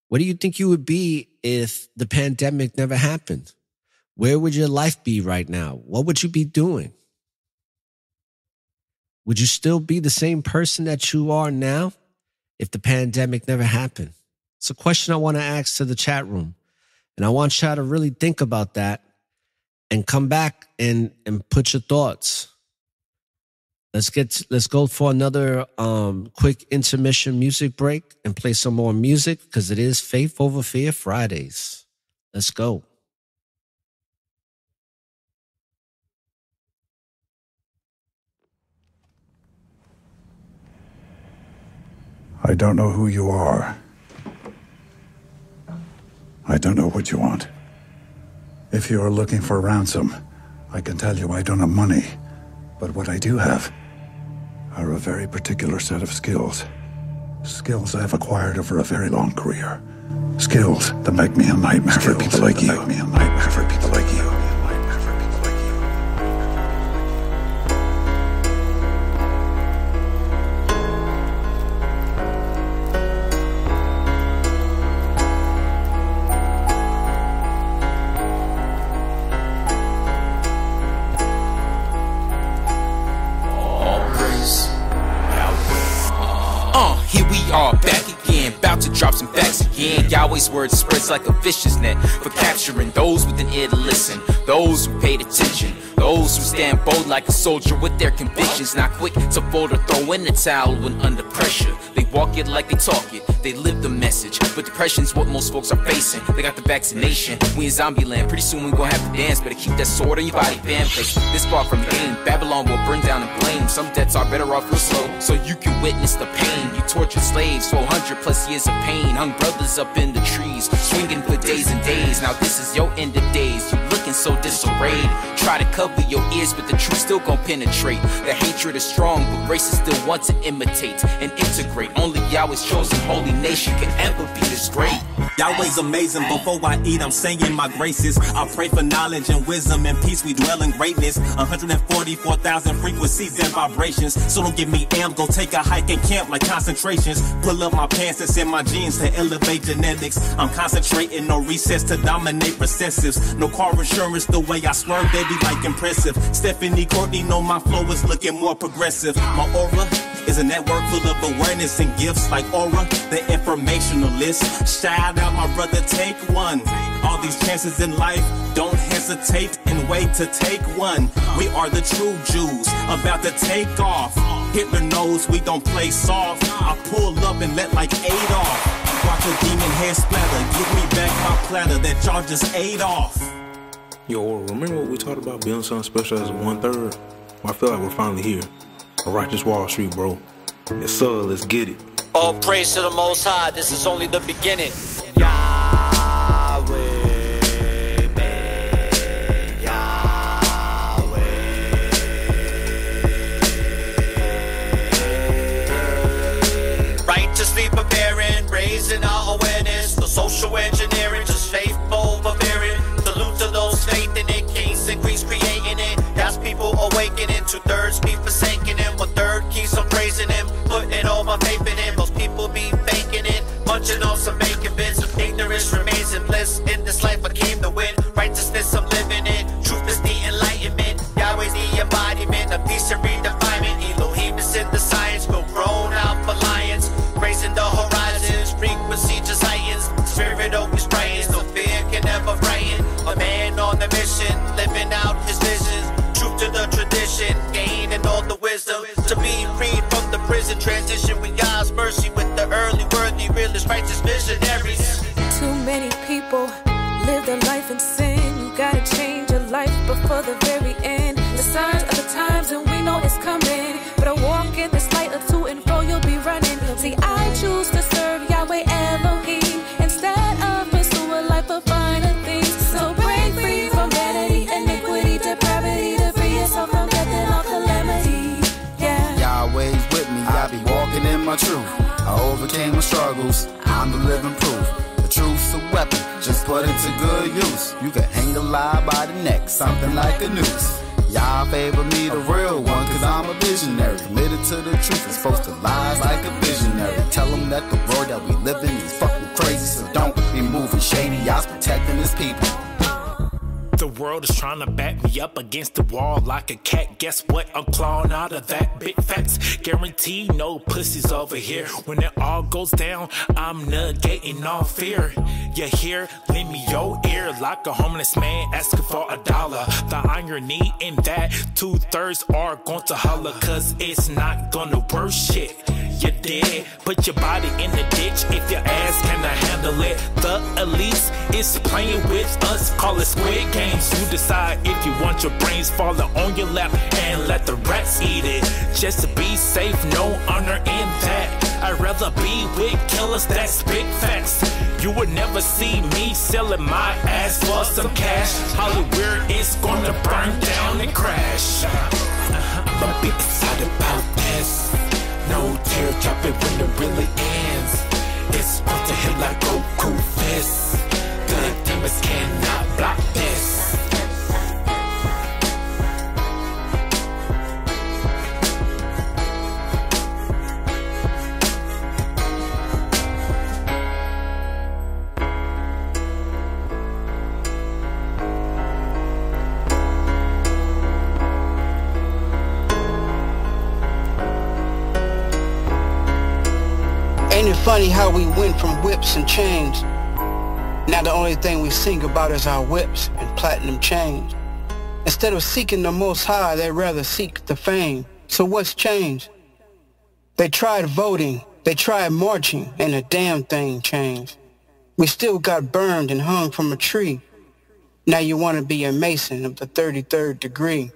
Where do you think you would be if the pandemic never happened? Where would your life be right now? What would you be doing? Would you still be the same person that you are now if the pandemic never happened? It's a question I want to ask to the chat room. And I want y'all to really think about that and come back and put your thoughts. Let's go for another quick intermission music break and play some more music because it is Faith Over Fear Fridays. Let's go. I don't know who you are. I don't know what you want. If you are looking for ransom, I can tell you I don't have money. But what I do have are a very particular set of skills. Skills I've acquired over a very long career. Skills that make me a nightmare for people like you. Drop some facts again. Yahweh's word spreads like a vicious net for capturing those with an ear to listen, those who paid attention, those who stand bold like a soldier with their convictions, not quick to fold or throw in the towel when under pressure. They walk it like they talk it, they live the message. But depression's what most folks are facing. They got the vaccination, we in zombie land. Pretty soon we gon' have to dance. Better keep that sword in your body, fam. Place this far from aim. Babylon will burn down and blame. Some deaths are better off real slow, so you can witness the pain. You tortured slaves, 400 plus years of pain. Hung brothers up in the trees, swinging for days and days. Now this is your end of days. You looking so disarrayed. Try to cover your ears, but the truth still gon' penetrate. The hatred is strong, but races still want to imitate and integrate. Only Yahweh's chosen holy nation can ever be this great. Yahweh's amazing. Before I eat, I'm saying my graces. I pray for knowledge and wisdom and peace. We dwell in greatness. 144,000 frequencies and vibrations. So don't give me amp. Go take a hike and camp like concentrations. Pull up my pants and send my genes to elevate genetics. I'm concentrating, no recess to dominate recessives. No car insurance, the way I swerve, they be like impressive. Stephanie Courtney know my flow is looking more progressive. My aura is a network full of awareness and gifts like Aura, the informationalist. Shout out my brother, take one. All these chances in life, don't hesitate and wait to take one. We are the true Jews, about to take off. Hitler knows we don't play soft. I pull up and let like 8 off. Watch watch a demon head splatter. Give me back my platter that y'all just ate off. Yo, remember what we talked about building something special as a 1/3? I feel like we're finally here. A righteous Wall Street, bro. Yes, sir, let's get it. All praise to the Most High, this is only the beginning. Righteously preparing, raising our awareness. The social engineering, just faithful forbearing. Salute to those faith in it, kings and queens creating it. That's people awakening, 2/3 be forsaking him. 1/3 keeps on praising him, putting all my faith in him. Most people be faking it, munching on some bacon bits. Ignorance remains in bliss. In this life I came to win, righteousness I'm living in. Truth is the enlightenment, Yahweh's the embodiment of peace and redefinement. Elohim is in the science, go grown out for lions. Raising the horizons, frequency just heightens. Spirit always brightens, no fear can ever brighten. A man on the mission, living out his visions. True to the tradition, gaining all the wisdom. To be freed from the prison, transition with God's mercy. With the early worthy, realist, righteous visionaries. Too many people live their life in sin. You gotta change your life before the very end. The signs of the times and we know it's coming. But I walk in this light of to and fro, you'll be running. See, I choose to serve Yahweh Elohim instead of pursue a life of finer things. So break free from vanity, iniquity, depravity, to free yourself from death and all calamity. Yeah. Yahweh's with me, I be walking in my truth. I overcame my struggles, I'm the living proof. The truth's a weapon, just put it to good use. You can hang a lie by the neck, something like a noose. Y'all favor me, the real one, cause I'm a visionary. Committed to the truth, exposed to lies like a visionary. Tell them that the world that we live in is fucking crazy, so don't be moving shady. Y'all's protecting his people. The world is trying to back me up against the wall like a cat. Guess what? I'm clawing out of that. Big facts. Guarantee no pussies over here. When it all goes down, I'm negating all fear. You hear? Lend me your ear like a homeless man asking for $1. The irony in that 2/3 are going to holler, cause it's not gonna work shit. You did. Put your body in the ditch if your ass cannot handle it. The elites is playing with us. Call it Squid Games. You decide if you want your brains falling on your lap and let the rats eat it. Just to be safe, no honor in that. I'd rather be with killers that spit facts. You would never see me selling my ass for some cash. Hollywood is gonna burn down and crash. I'ma be excited about this. No tear dropping when it really ends. It's going to hit like Goku fists. Good demons cannot block this. Ain't it funny how we went from whips and chains? Now the only thing we sing about is our whips and platinum chains. Instead of seeking the Most High, they'd rather seek the fame. So what's changed? They tried voting, they tried marching, and a damn thing changed. We still got burned and hung from a tree. Now you want to be a Mason of the 33rd degree.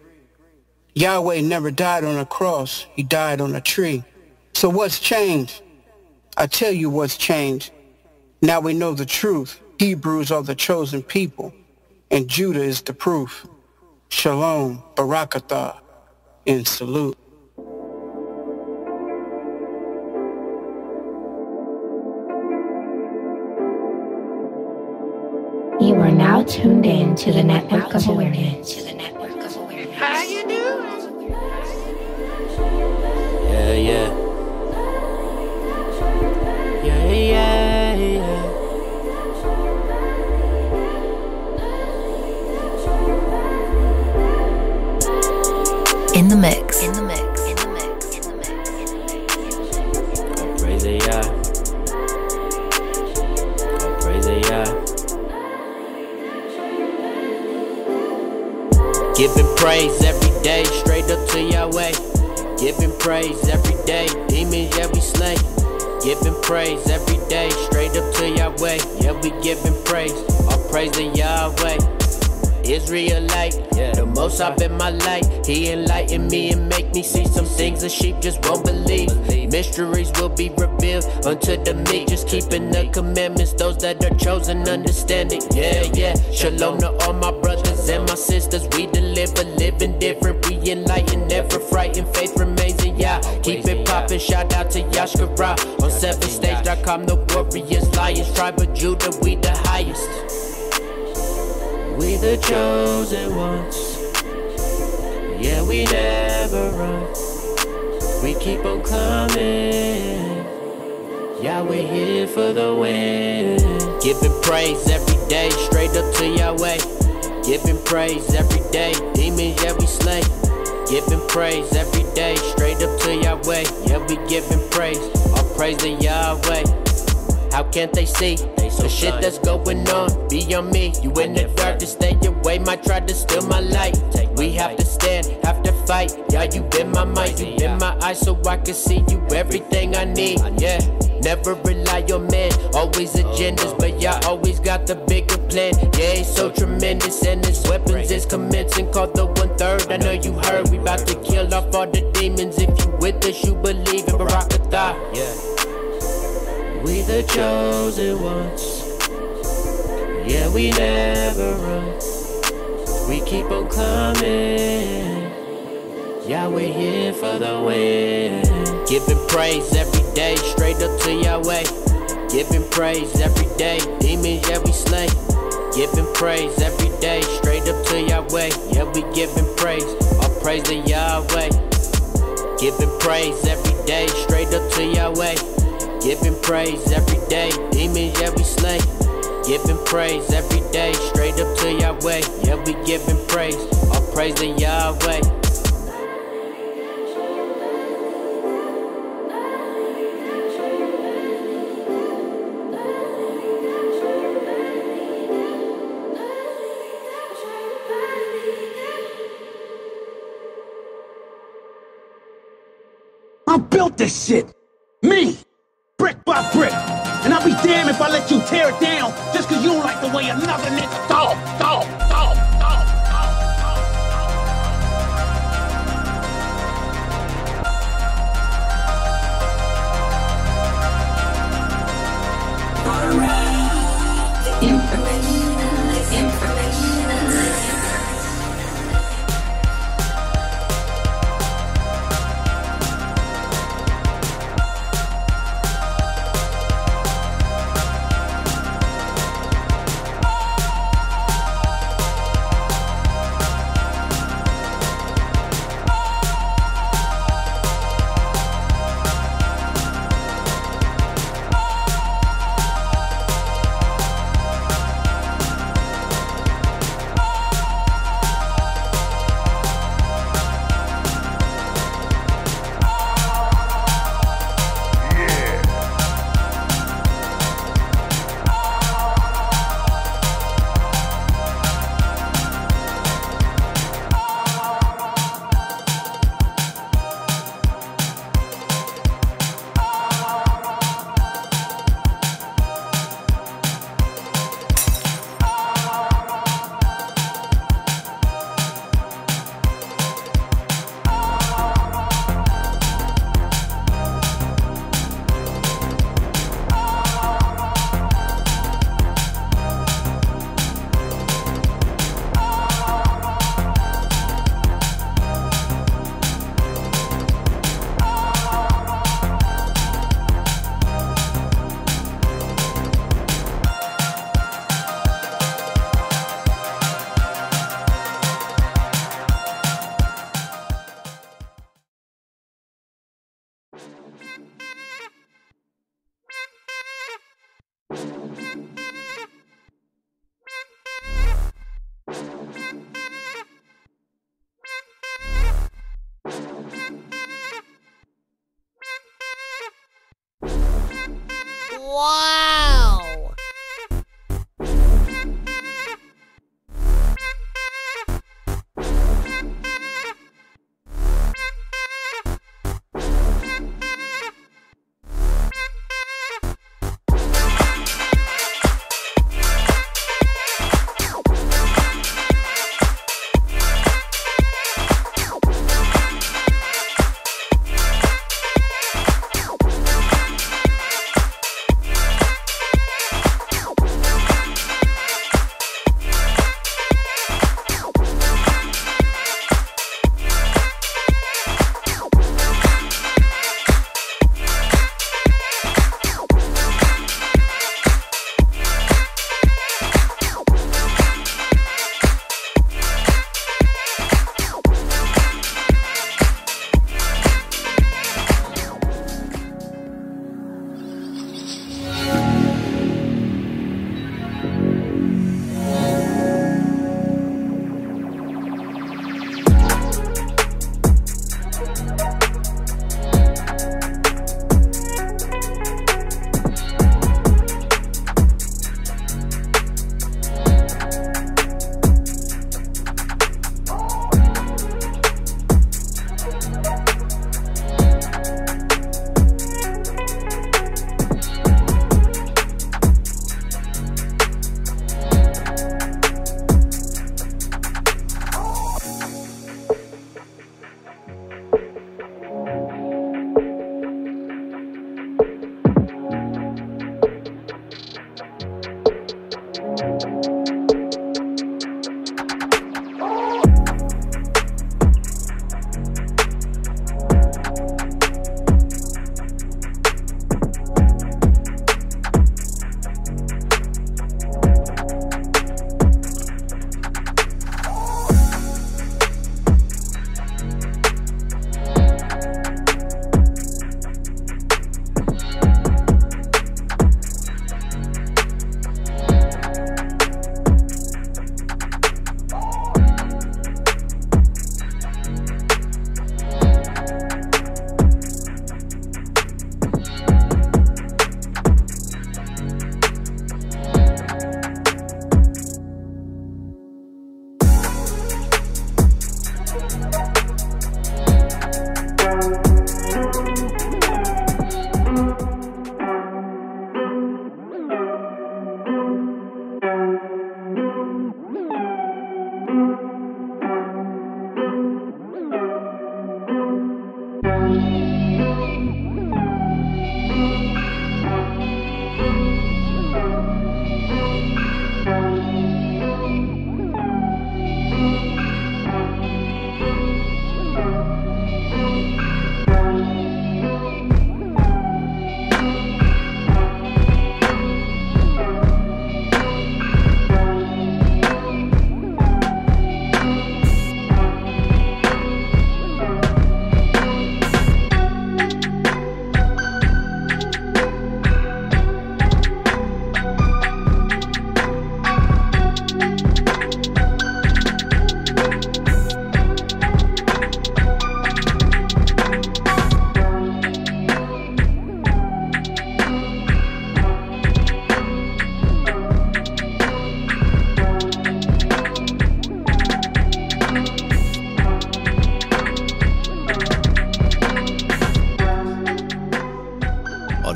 Yahweh never died on a cross, he died on a tree. So what's changed? I tell you what's changed. Now we know the truth. Hebrews are the chosen people, and Judah is the proof. Shalom, Barakatah, and salute. You are now tuned in to the Network of Awareness. How you doing? Yeah, yeah. Yeah, yeah, yeah. In the mix. In the mix. In the mix. In the mix. Oh, praise the Yah. Oh, praise the Yah. Giving praise every day, straight up to Yahweh. Giving praise every day, demons, yeah, we slay. Giving praise every day, straight up to Yahweh. Yeah, we giving praise, all praise to Yahweh. Israelite, yeah, the most I've been my light. He enlightened me and make me see some things the sheep just won't believe. Mysteries will be revealed unto the meek. Just keeping the commandments, those that are chosen understand it. Yeah, yeah. Shalom to all my brothers and my sisters. We deliver, living different. We enlightened, never frightened. Faith remains in Yah. Keep it poppin', shout out to Yashkara. On 7stage.com, the warriors, lions. Tribe of Judah, we the highest. We the chosen ones. Yeah, we never run. We keep on climbing. Yeah, we're here for the win. Giving praise every day, straight up to Yahweh. Giving praise every day, demons, yeah, we slay. Giving praise every day, straight up to Yahweh. Yeah, we giving praise, all praise to Yahweh. How can't they see the shit that's going on beyond me? You in the dark to stay away, might try to steal my light. We have to stand, have to fight. Yeah, you been my mind, you been my eyes, so I can see you everything I need. Yeah, never rely on man, always agendas, but y'all always got the bigger plan. Yeah, it's so tremendous, and his weapons is commencing. Called the 1/3. I know you heard we about to kill off all the demons. If you with us, you believe in Barakatah. Yeah. We the chosen ones. Yeah, we never run. We keep on climbing. Yeah, we're here for the win. Giving praise every day, straight up to Yahweh. Giving praise every day, demons, yeah, we slay. Giving praise every day, straight up to Yahweh. Yeah, we giving praise, all praise to Yahweh. Giving praise every day, straight up to Yahweh. Giving praise every day, demons, yeah, we slay. Giving praise every day, straight up to Yahweh. Yeah, we giving praise, all praise to Yahweh. I built this shit! Me! Brick by brick! And I'll be damned if I let you tear it down just cause you don't like the way another nigga talk. Wow!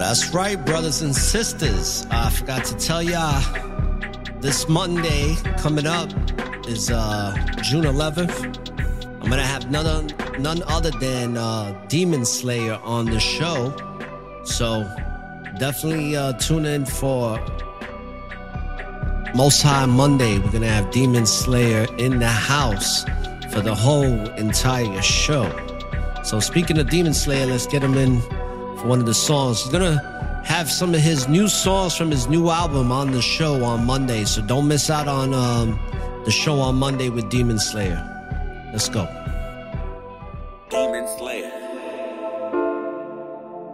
That's right, brothers and sisters. I forgot to tell y'all, this Monday coming up is June 11th. I'm going to have none other than Demon Slayer on the show. So definitely tune in for Most High Monday. We're going to have Demon Slayer in the house for the whole entire show. So speaking of Demon Slayer, let's get him in for one of the songs. He's going to have some of his new songs from his new album on the show on Monday. So don't miss out on the show on Monday with Demon Slayer. Let's go. Demon Slayer.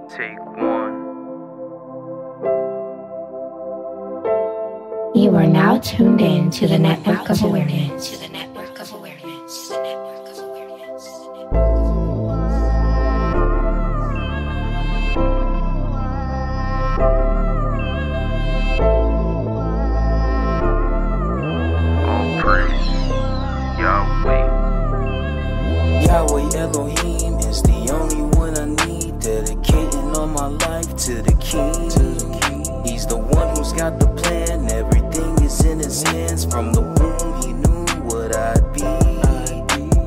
Take one. You are now tuned in to the Network of Awareness. Yahweh Elohim is the only one I need, dedicating all my life to the King. He's the one who's got the plan, everything is in his hands. From the womb he knew what I'd be.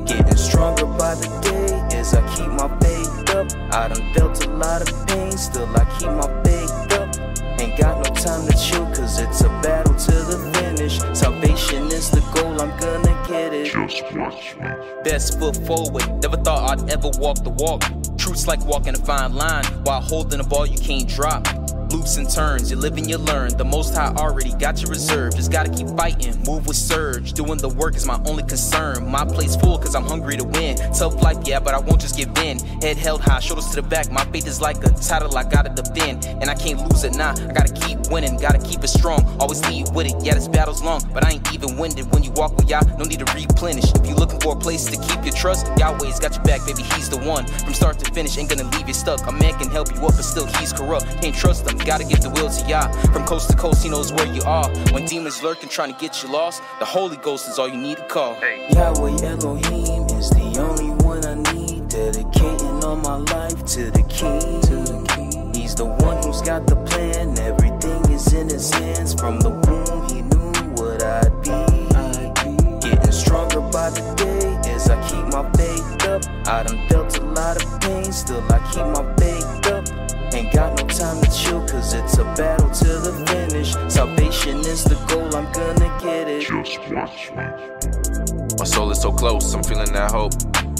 Getting stronger by the day as I keep my faith up. I done felt a lot of pain, still I keep my faith up. Ain't got no time to chill, cause it's a battle to the finish. Salvation is the goal, I'm gonna get it. Just watch me. Best foot forward, never thought I'd ever walk the walk. Truth's like walking a fine line, while holding a ball you can't drop. Loops and turns, you live and you learn. The Most High already got you reserved. Just gotta keep fighting, move with surge. Doing the work is my only concern. My plate's full cause I'm hungry to win. Tough life, yeah, but I won't just give in. Head held high, shoulders to the back. My faith is like a title, I gotta defend. And I can't lose it, nah, I gotta keep winning. Gotta keep it strong, always lead with it. Yeah, this battle's long, but I ain't even winded. When you walk with Yah, no need to replenish. If you looking for a place to keep your trust, Yahweh's got your back, baby, he's the one. From start to finish, ain't gonna leave you stuck. A man can help you up, but still he's corrupt. Can't trust him, gotta give the will to Yah. From coast to coast, he knows where you are. When demons lurking, trying to get you lost, the Holy Ghost is all you need to call. Yahweh Elohim is the only one I need, dedicating all my life to the King. He's the one who's got the plan, everything is in his hands. From the womb he knew what I'd be. Getting stronger by the day as I keep my faith up. I done felt a lot of pain, still I keep my faith up. Ain't got no time to chill, cause it's a battle to the finish. Salvation is the goal, I'm gonna get it. Just watch me. My soul is so close, I'm feeling that hope.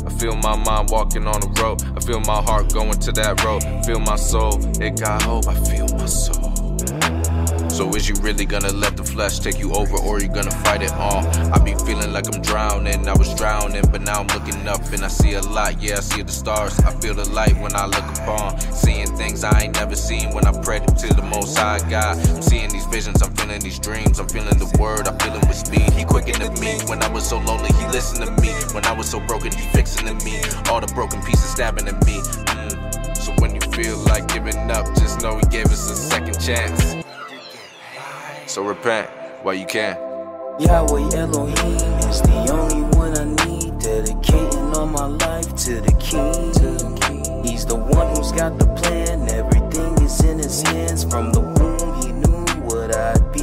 I feel my mind walking on the road. I feel my heart going to that road. Feel my soul, it got hope. I feel my soul. So is you really gonna let the flesh take you over, or you gonna fight it on? I be feeling like I'm drowning. I was drowning, but now I'm looking up and I see a lot. Yeah, I see the stars. I feel the light when I look upon. Seeing things I ain't never seen when I pray to the Most High God. I'm seeing these visions, I'm feeling these dreams. I'm feeling the word, I feel it with speed. He quickened me when I was so lonely. He listened to me when I was so broken. He fixing to me all the broken pieces stabbing at me. So when you feel like giving up, just know he gave us a second chance. So repent while you can. Yahweh Elohim is the only one I need, dedicating all my life to the King. He's the one who's got the plan, everything is in his hands. From the womb he knew what I'd be.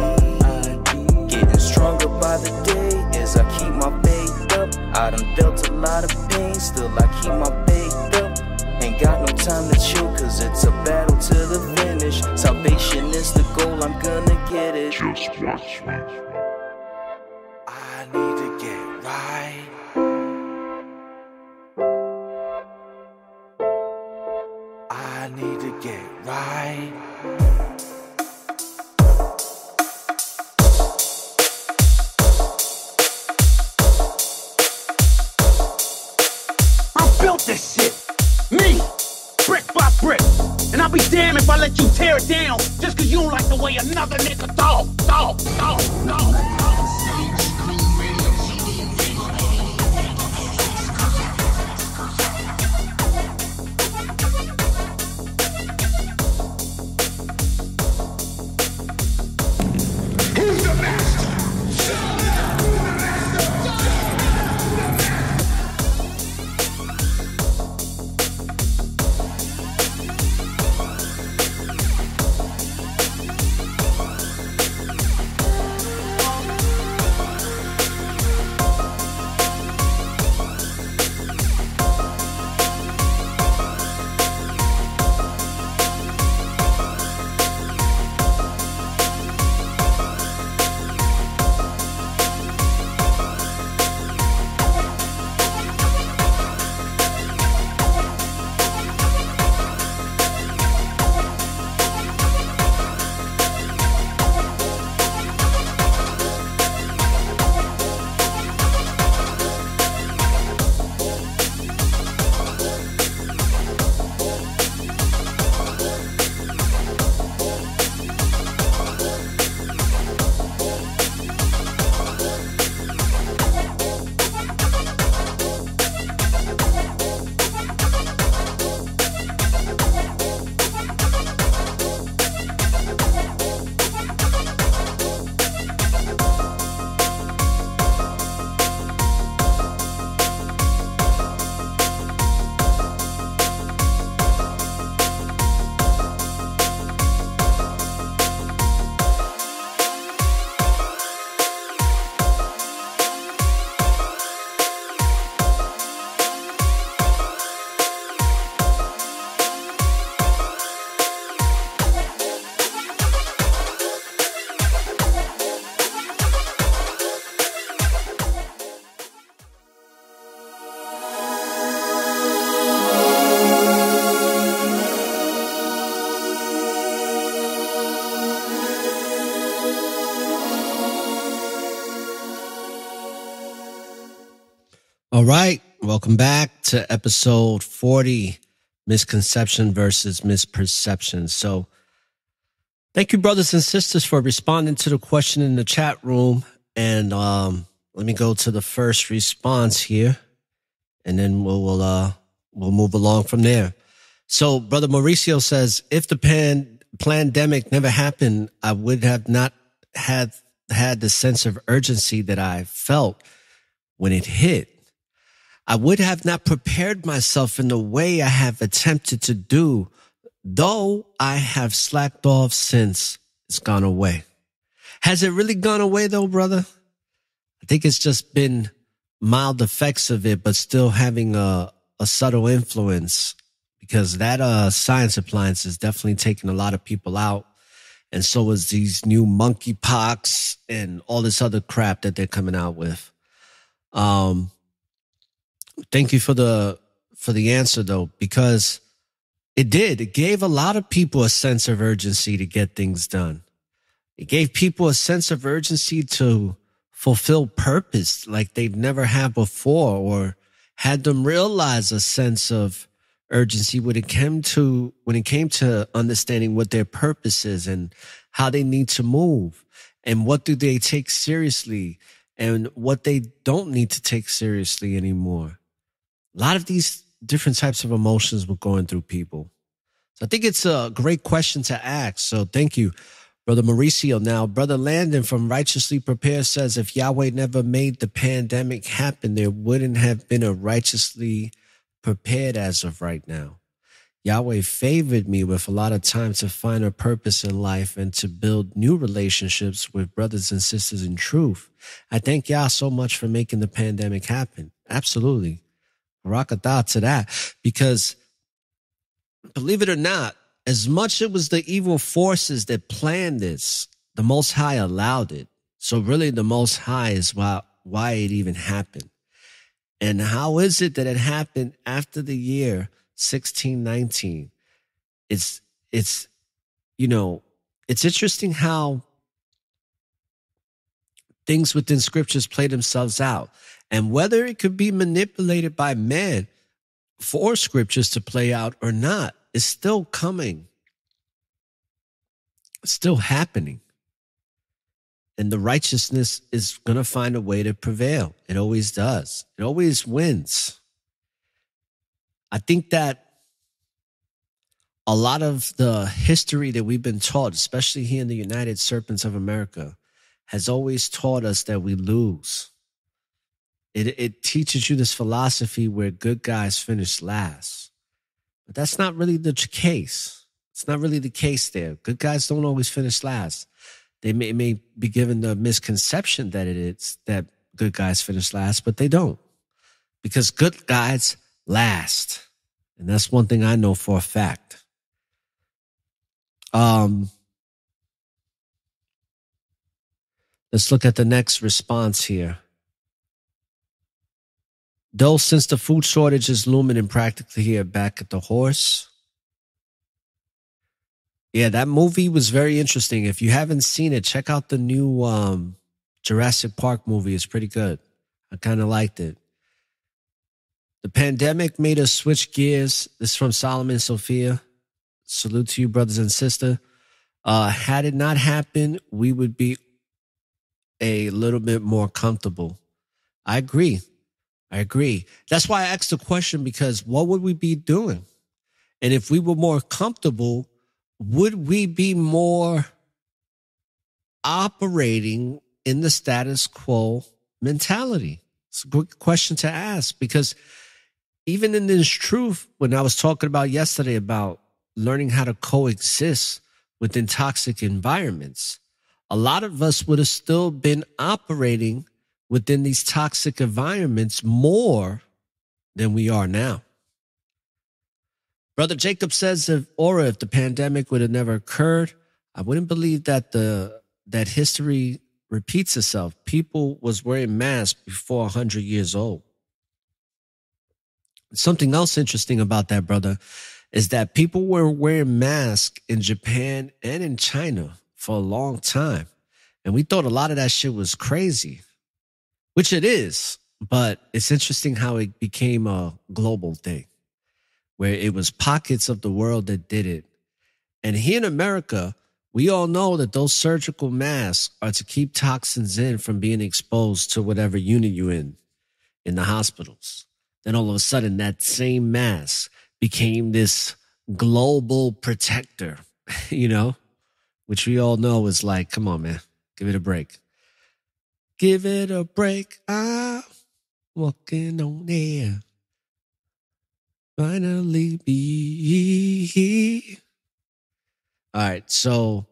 Getting stronger by the day as I keep my faith up. I done felt a lot of pain, still I keep my faith up. Ain't got no time to chill, cause it's a battle to the finish. Salvation is the goal, I'm gonna get it. Just watch me. I need to get right. I need to get right. I built this shit. Me. Brick by brick. And I'll be damned if I let you tear it down just cause you don't like the way another nigga talk. Who's the master? All right. Welcome back to episode 40, Misconception versus Misperceptions. So thank you, brothers and sisters, for responding to the question in the chat room. And let me go to the first response here, and then we'll move along from there. So Brother Mauricio says, if the pandemic never happened, I would have not had the sense of urgency that I felt when it hit. I would have not prepared myself in the way I have attempted to do, though I have slacked off since it's gone away. Has it really gone away though, brother? I think it's just been mild effects of it, but still having a subtle influence, because that science appliance is definitely taking a lot of people out. And so is these new monkeypox and all this other crap that they're coming out with. Thank you for the answer though, because it gave a lot of people a sense of urgency to get things done. It gave people a sense of urgency to fulfill purpose like they've never had before, or had them realize a sense of urgency when it came to understanding what their purpose is and how they need to move and what do they take seriously and what they don't need to take seriously anymore. A lot of these different types of emotions were going through people. So I think it's a great question to ask. So thank you, Brother Mauricio. Now, Brother Landon from Righteously Prepared says, if Yahweh never made the pandemic happen, there wouldn't have been a righteously prepared as of right now. Yahweh favored me with a lot of time to find a purpose in life and to build new relationships with brothers and sisters in truth. I thank Yah so much for making the pandemic happen. Absolutely. Rakatah to that, because believe it or not, as much it was the evil forces that planned this, the Most High allowed it. So really the Most High is why it even happened. And how is it that it happened after the year 1619? It's interesting how things within scriptures play themselves out, and whether it could be manipulated by man for scriptures to play out or not is still coming. It's still happening. And the righteousness is going to find a way to prevail. It always does. It always wins. I think that a lot of the history that we've been taught, especially here in the United Serpents of America, has always taught us that we lose. It teaches you this philosophy where good guys finish last. But that's not really the case. It's not really the case there. Good guys don't always finish last. They may be given the misconception that it is that good guys finish last, but they don't. Because good guys last. And that's one thing I know for a fact. Let's look at the next response here. Though since the food shortage is looming and practically here back at the horse. Yeah, that movie was very interesting. If you haven't seen it, check out the new Jurassic Park movie. It's pretty good. I kind of liked it. The pandemic made us switch gears. This is from Solomon Sophia. Salute to you, brothers and sisters. Had it not happened, we would be a little bit more comfortable. I agree. That's why I asked the question, because what would we be doing? And if we were more comfortable, would we be more operating in the status quo mentality? It's a good question to ask, because even in this truth, when I was talking about yesterday about learning how to coexist within toxic environments, a lot of us would have still been operating within these toxic environments more than we are now. Brother Jacob says, if the pandemic would have never occurred, I wouldn't believe that that history repeats itself. People was wearing masks before 100 years old. Something else interesting about that, brother, is that people were wearing masks in Japan and in China for a long time. And we thought a lot of that shit was crazy, which it is. But it's interesting how it became a global thing where it was pockets of the world that did it. And here in America, we all know that those surgical masks are to keep toxins in from being exposed to whatever unit you're in the hospitals. Then all of a sudden, that same mask became this global protector, you know, which we all know is like, come on, man, give it a break. Give it a break. I'm walking on air. Finally be. All right, so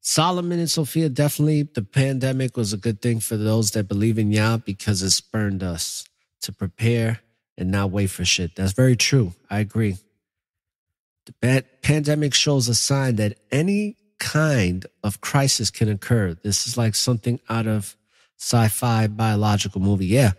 Solomon and Sophia, definitely the pandemic was a good thing for those that believe in Yah because it spurred us to prepare and not wait for shit. That's very true. I agree. The pandemic shows a sign that any kind of crisis can occur. This is like something out of sci-fi biological movie. Yeah.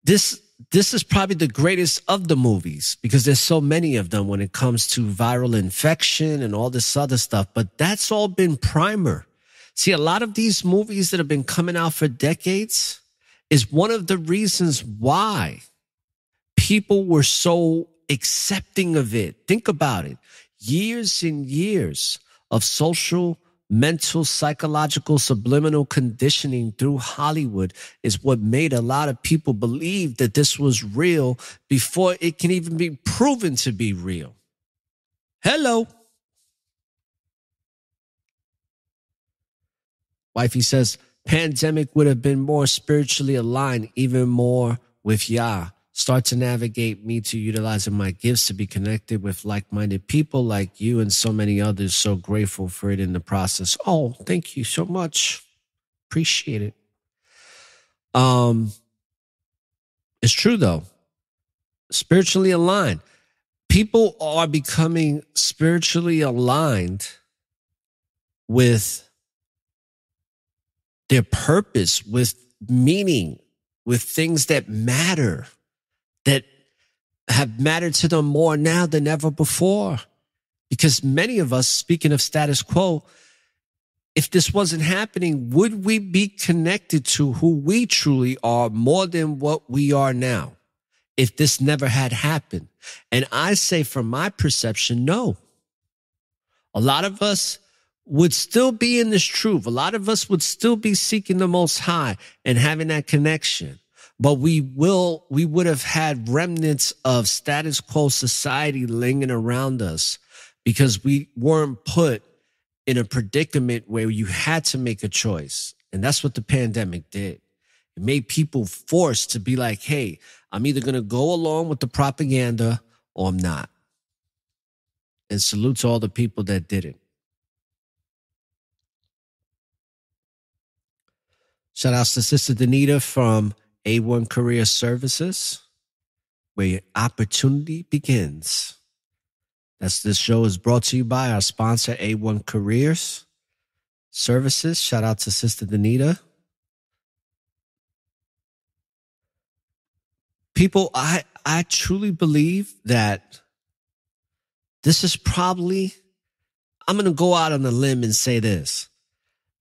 This is probably the greatest of the movies because there's so many of them when it comes to viral infection and all this other stuff. But that's all been primer. See, a lot of these movies that have been coming out for decades is one of the reasons why people were so accepting of it. Think about it. Years and years of social, mental, psychological, subliminal conditioning through Hollywood is what made a lot of people believe that this was real before it can even be proven to be real. Hello. Wifey says, pandemic would have been more spiritually aligned, even more with Yah. Start to navigate me to utilizing my gifts to be connected with like-minded people like you and so many others. So grateful for it in the process. Oh, thank you so much. Appreciate it. It's true though. Spiritually aligned. People are becoming spiritually aligned with their purpose, with meaning, with things that matter, that have mattered to them more now than ever before. Because many of us, speaking of status quo, if this wasn't happening, would we be connected to who we truly are more than what we are now? If this never had happened. And I say from my perception, no. A lot of us would still be in this truth. A lot of us would still be seeking the Most High and having that connection. But we would have had remnants of status quo society lingering around us because we weren't put in a predicament where you had to make a choice. And that's what the pandemic did. It made people forced to be like, hey, I'm either going to go along with the propaganda or I'm not. And salute to all the people that did it. Shout outs to Sister Danita from A1 Career Services, where your opportunity begins. This show is brought to you by our sponsor, A1 Careers Services. Shout out to Sister Danita. People, I truly believe that this is probably, I'm going to go out on a limb and say this.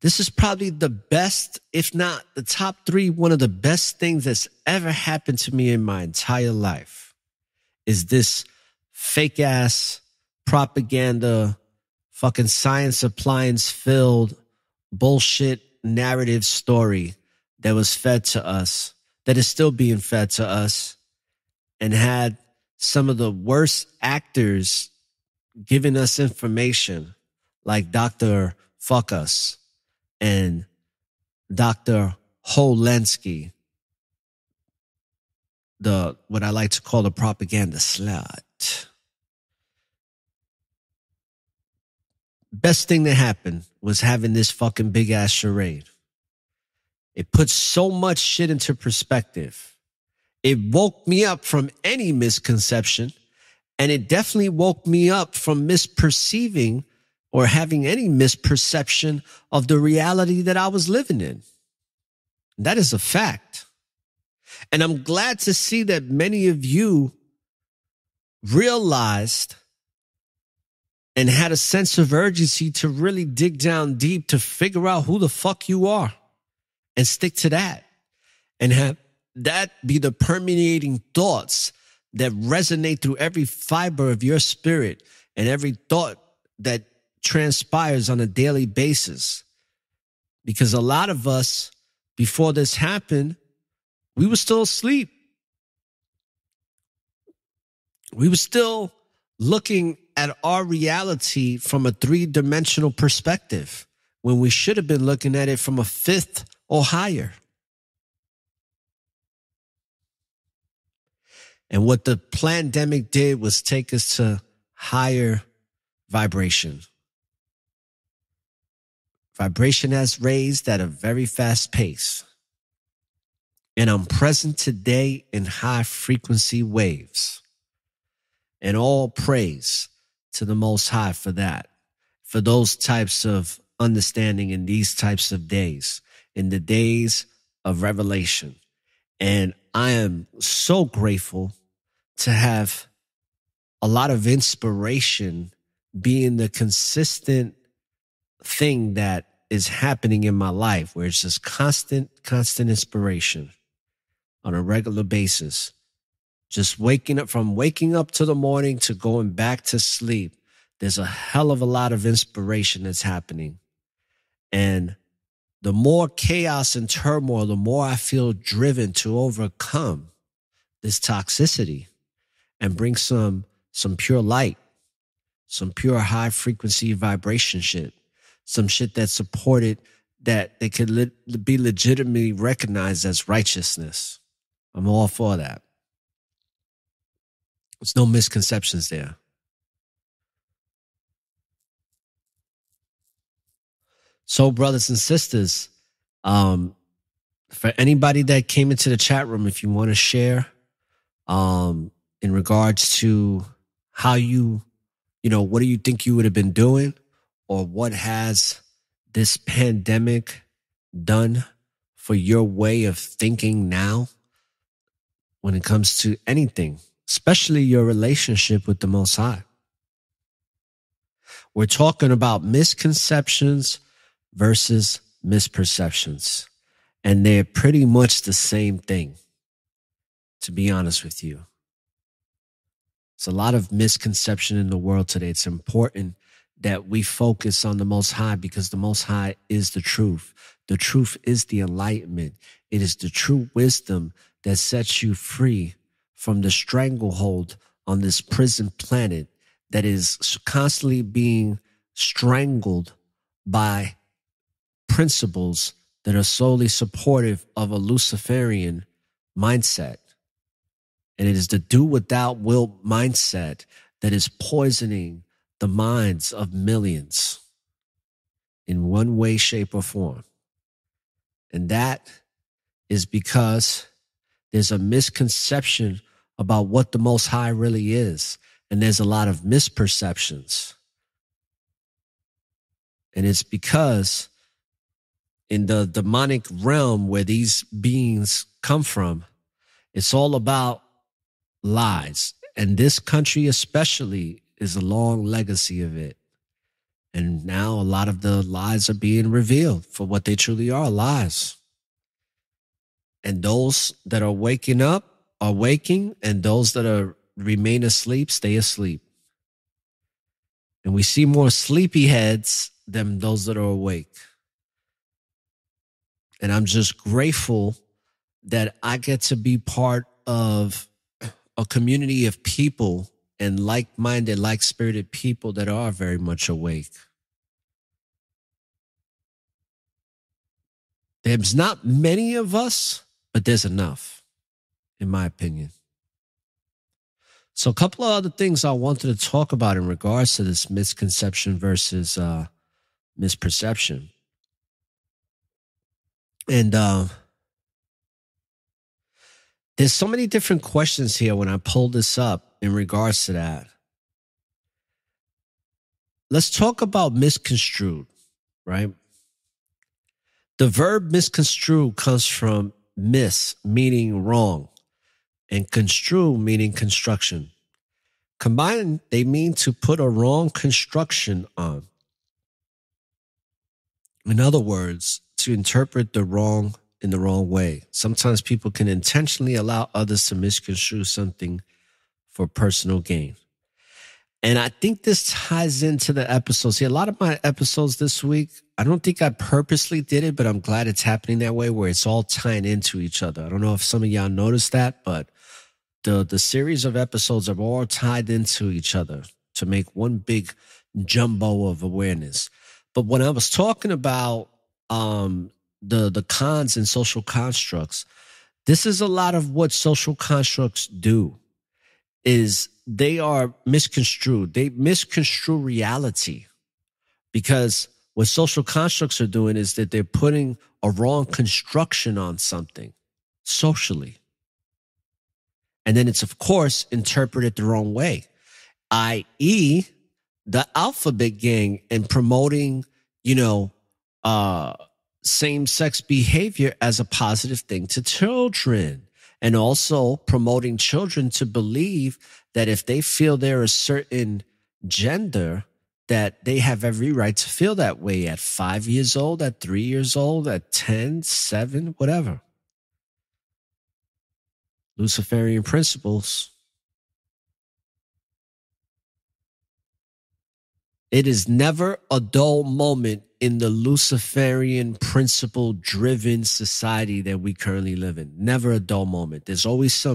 This is probably the best, if not the top 3, one of the best things that's ever happened to me in my entire life is this fake ass propaganda, fucking science appliance filled bullshit narrative story that was fed to us, that is still being fed to us, and had some of the worst actors giving us information like Dr. Fuck Us and Dr. Holensky, what I like to call the propaganda slut. Best thing that happened was having this fucking big ass charade. It put so much shit into perspective. It woke me up from any misconception, and it definitely woke me up from misperceiving or having any misperception of the reality that I was living in. That is a fact. And I'm glad to see that many of you realized and had a sense of urgency to really dig down deep to figure out who the fuck you are and stick to that. and have that be the permeating thoughts that resonate through every fiber of your spirit and every thought that transpires on a daily basis. Because a lot of us, before this happened, we were still asleep. We were still looking at our reality from a 3-dimensional perspective when we should have been looking at it from a 5th or higher. And what the pandemic did was take us to higher vibration. Vibration has raised at a very fast pace. And I'm present today in high frequency waves. And all praise to the Most High for that, for those types of understanding in these types of days, in the days of revelation. And I am so grateful to have a lot of inspiration being the consistent thing that is happening in my life, where it's just constant inspiration on a regular basis. Just waking up to the morning to going back to sleep. There's a hell of a lot of inspiration that's happening. And the more chaos and turmoil, the more I feel driven to overcome this toxicity and bring some pure light, some pure high frequency vibration shit, some shit that's supported, that they could be legitimately recognized as righteousness. I'm all for that. There's no misconceptions there. So, brothers and sisters, for anybody that came into the chat room, if you want to share in regards to how what do you think you would have been doing, or what has this pandemic done for your way of thinking now when it comes to anything, especially your relationship with the Most High. We're talking about misconceptions versus misperceptions. And they're pretty much the same thing, to be honest with you. There's a lot of misconception in the world today. It's important that we focus on the Most High, because the Most High is the truth. The truth is the enlightenment. It is the true wisdom that sets you free from the stranglehold on this prison planet that is constantly being strangled by principles that are solely supportive of a Luciferian mindset. And it is the do without will mindset that is poisoning the minds of millions in one way, shape, or form. And that is because there's a misconception about what the Most High really is. And there's a lot of misperceptions. And it's because in the demonic realm where these beings come from, it's all about lies. And this country especially is a long legacy of it. And now a lot of the lies are being revealed for what they truly are, lies. And those that are waking up are waking, and those that remain asleep stay asleep. And we see more sleepyheads than those that are awake. And I'm just grateful that I get to be part of a community of people and like-minded, like-spirited people that are very much awake. There's not many of us, but there's enough, in my opinion. So a couple of other things I wanted to talk about in regards to this misconception versus misperception. And there's so many different questions here when I pull this up in regards to that. Let's talk about misconstrued, right? The verb misconstrue comes from mis, meaning wrong, and construe, meaning construction. Combined, they mean to put a wrong construction on. In other words, to interpret the wrong in the wrong way. Sometimes people can intentionally allow others to misconstrue something for personal gain. And I think this ties into the episodes. See, a lot of my episodes this week, I don't think I purposely did it, but I'm glad it's happening that way where it's all tying into each other. I don't know if some of y'all noticed that, but the series of episodes are all tied into each other to make one big jumbo of awareness. But when I was talking about the cons and social constructs, this is a lot of what social constructs do. Is they are misconstrued. They misconstrue reality, because what social constructs are doing is that they're putting a wrong construction on something socially. And then it's, of course, interpreted the wrong way, i.e., the alphabet gang and promoting, same-sex behavior as a positive thing to children. And also promoting children to believe that if they feel they're a certain gender, that they have every right to feel that way at 5 years old, at 3 years old, at 10, 7, whatever. Luciferian principles. It is never a dull moment in the Luciferian principle-driven society that we currently live in. Never a dull moment. There's always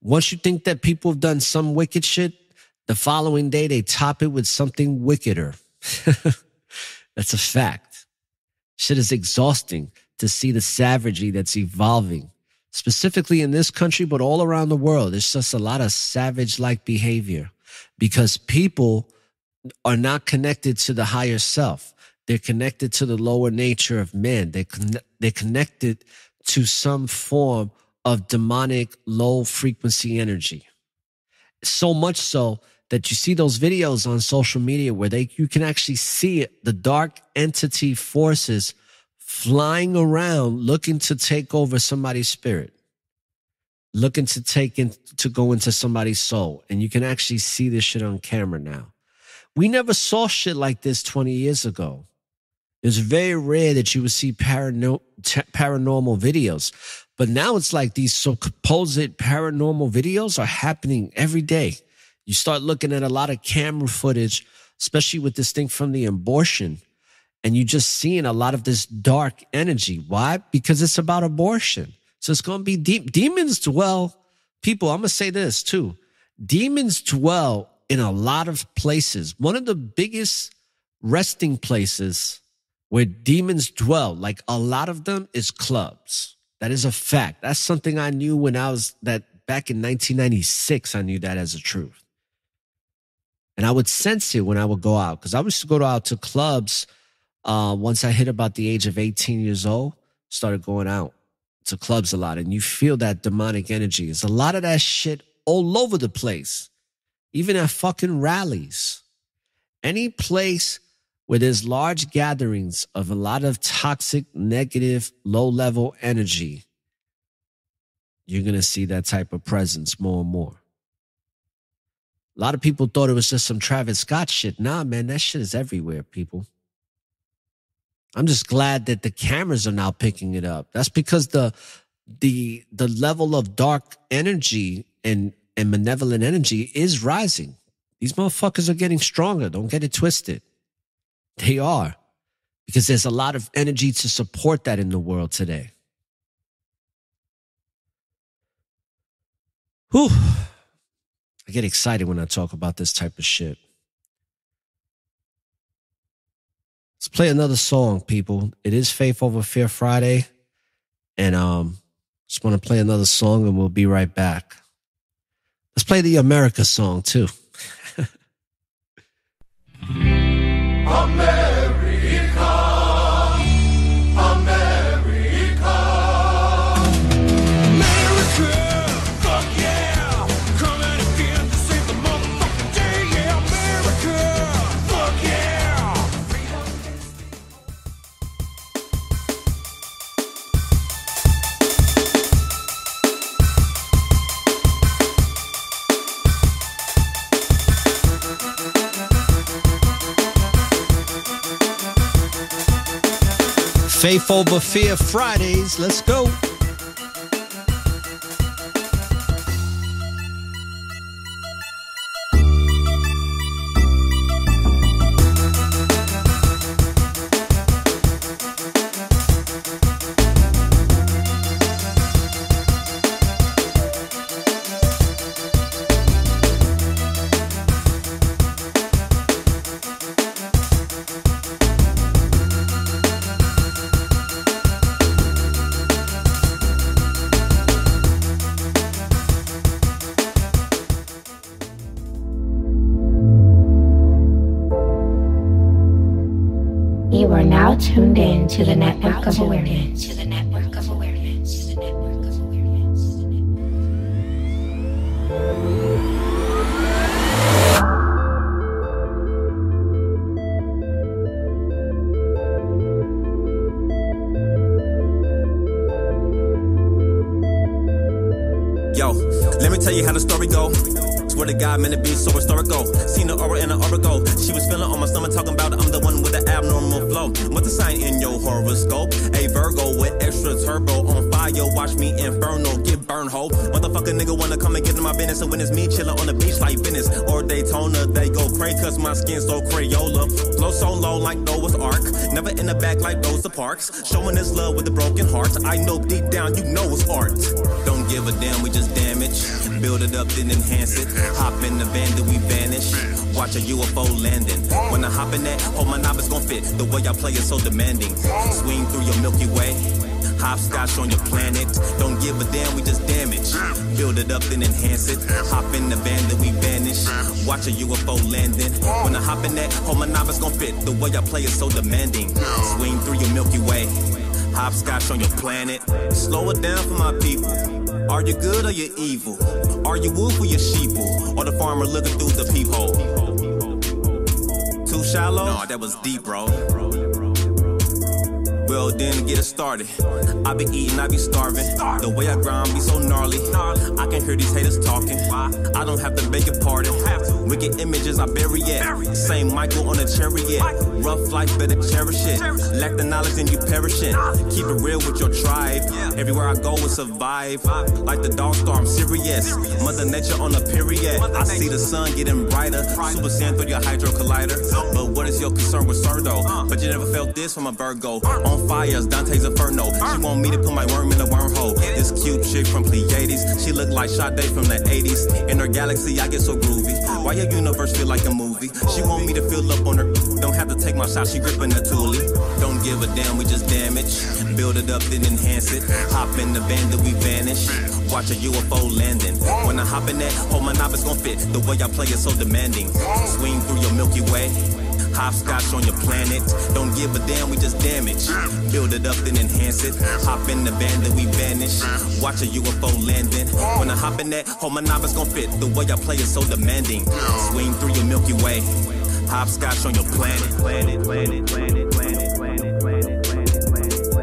once you think that people have done some wicked shit, the following day they top it with something wickeder. That's a fact. Shit is exhausting to see the savagery that's evolving, specifically in this country, but all around the world. There's just a lot of savage-like behavior because people are not connected to the higher self. They're connected to the lower nature of man. They're connected to some form of demonic low frequency energy. So much so that you see those videos on social media where you can actually see the dark entity forces flying around looking to take over somebody's spirit, looking to go into somebody's soul. And you can actually see this shit on camera now. We never saw shit like this 20 years ago. It was very rare that you would see paranormal videos. But now it's like these supposed paranormal videos are happening every day. You start looking at a lot of camera footage, especially with this thing from the abortion, and you just seeing a lot of this dark energy. Why? Because it's about abortion. So it's going to be deep. Demons dwell. People, I'm going to say this too. Demons dwell in a lot of places. One of the biggest resting places where demons dwell, like a lot of them, is clubs. That is a fact. That's something I knew back in 1996, I knew that as a truth. And I would sense it when I would go out, because I used to go out to clubs once I hit about the age of 18 years old, started going out to clubs a lot. And you feel that demonic energy. There's a lot of that shit all over the place, even at fucking rallies. Any place where there's large gatherings of a lot of toxic, negative, low-level energy, you're going to see that type of presence more and more. A lot of people thought it was just some Travis Scott shit. Nah, man, that shit is everywhere, people. I'm just glad that the cameras are now picking it up. That's because the level of dark energy and malevolent energy is rising. These motherfuckers are getting stronger. Don't get it twisted. They are. Because there's a lot of energy to support that in the world today. Whew. I get excited when I talk about this type of shit. Let's play another song, people. It is Faith Over Fear Friday. And just want to play another song and we'll be right back. Let's play the America song, too. Faith Over Fear Fridays. Let's go. You are now tuned in to the Network of Awareness. Yo, let me tell you how the story go. Swear to God, man, it be so historical. Seen the aura in an oracle. She was feeling on my stomach, talking about I'm the one with the abnormal flow. What's the sign in your horoscope? A Virgo with extra turbo on fire. Watch me inferno, get burned, ho. Motherfucker nigga wanna come and get in my business. And when it's me chillin' on the beach like Venice or Daytona, they go cray, cause my skin so Crayola. Flow so low like Noah's Ark. Never in the back like Rosa Parks. Showing this love with a broken heart. I know deep down you know it's art. Don't give a damn, we just damage. Build it up, then enhance it. Hop in the van, then we vanish. Watch a UFO landing. When I hop in that, oh my knob is gon' fit. The way I play is so demanding. Swing through your Milky Way. Hopscotch on your planet. Don't give a damn, we just damage. Build it up, then enhance it. Hop in the van, then we vanish. Watch a UFO landing. When I hop in that, oh my knob is gon' fit. The way I play is so demanding. Swing through your Milky Way. Hopscotch on your planet. Slow it down for my people. Are you good or you evil? Are you wolf or you sheeple? Or the farmer looking through the peephole? Too shallow? No, that was deep, bro. Well, then get it started. I be eating, I be starving. The way I grind be so gnarly. I can hear these haters talking. I don't have to beg a pardon. Wicked images I bury it. Saint Michael on a chariot. Rough life, better cherish it. Lack the knowledge and you perishing. Keep it real with your tribe. Everywhere I go, it survive. Like the dog star, I'm serious. Mother Nature on a period. I see the sun getting brighter. Super Saiyan through your hydro collider. But what is your concern with Surdo? But you never felt this from a Virgo. On fires, Dante's Inferno. She want me to put my worm in a wormhole. This cute chick from Pleiades. She look like Sade from the 80s. In her galaxy, I get so groovy. Why your universe feel like a movie? She want me to fill up on her. Don't have to take my shot, she gripping the toolie. Don't give a damn, we just damage. Build it up, then enhance it. Hop in the van, then we vanish. Watch a UFO landing. When I hop in that, oh my knob is gon' fit. The way I play is so demanding. Swing through your Milky Way. Hopscotch on your planet. Don't give a damn, we just damage. Build it up, then enhance it. Hop in the van, then we vanish. Watch a UFO landing. When I hop in that, oh my knob is gon' fit. The way I play is so demanding. Swing through your Milky Way. Hopscotch on your planet. Planet, planet, planet, planet, planet, planet, planet, planet,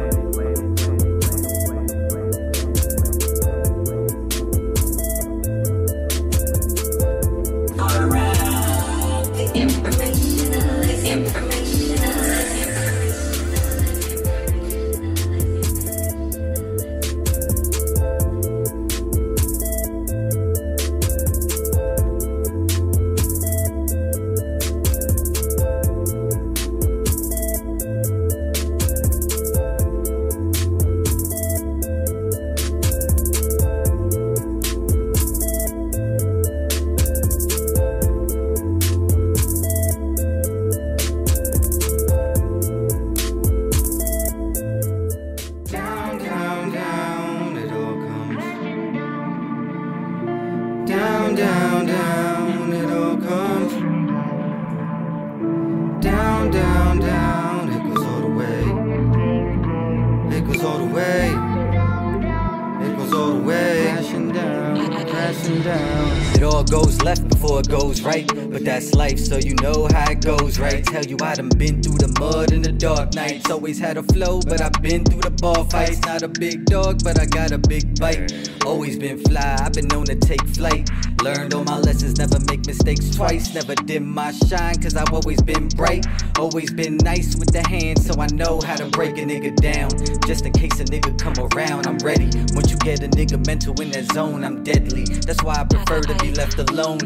It all goes left before it goes right, but that's life, so you know how it goes, right? Tell you I done been through the mud and the dark nights. Always had a flow, but I've been through the bar fights. Not a big dog, but I got a big bite. Always been fly, I've been known to take flight. Learned all my lessons, never make mistakes twice. Never dim my shine, cause I've always been bright. Always been nice with the hand, so I know how to break a nigga down. Just in case a nigga come around, I'm ready. Once you get a nigga mental in that zone, I'm deadly. That's why I prefer to be left alone.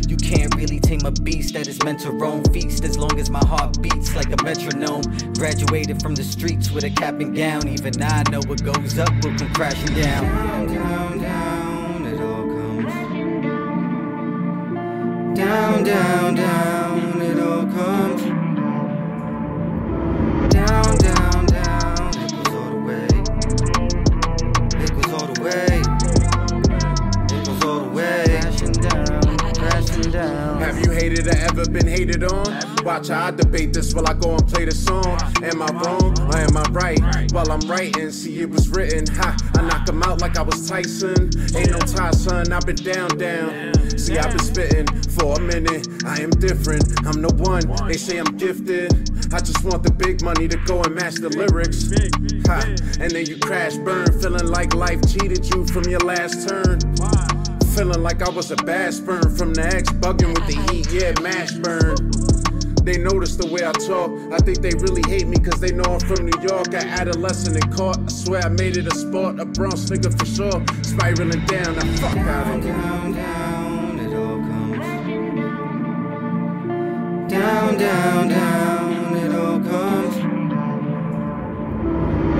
You can't really tame a beast that is meant to roam feast, as long as my heart beats like a metronome. Graduated from the streets with a cap and gown. Even I know what goes up will come crashing down. Down, down, it all comes. Down, down, down, it all comes. Down, down, down, it goes all the way. It goes all the way. It goes all the way. Crashing down, crashing down. Have you hated or ever been hated on? Watch how I debate this while I go and play the song. Am I wrong or am I right? While I'm writing, see it was written. Ha, I knock him out like I was Tyson. Ain't no tie, son, I've been down. See, I've been spitting for a minute. I am different, I'm the one. They say I'm gifted. I just want the big money to go and match the lyrics. Ha, and then you crash, burn, feeling like life cheated you from your last turn. Feeling like I was a bad sperm from the ex, bugging with the heat, yeah, mash burn. They notice the way I talk. I think they really hate me cause they know I'm from New York. I adolescent and caught. I swear I made it a sport. A Bronx nigga for sure. Spiraling down. Now fuck out of here. Down, down, it all comes. Down, down, down, it all comes.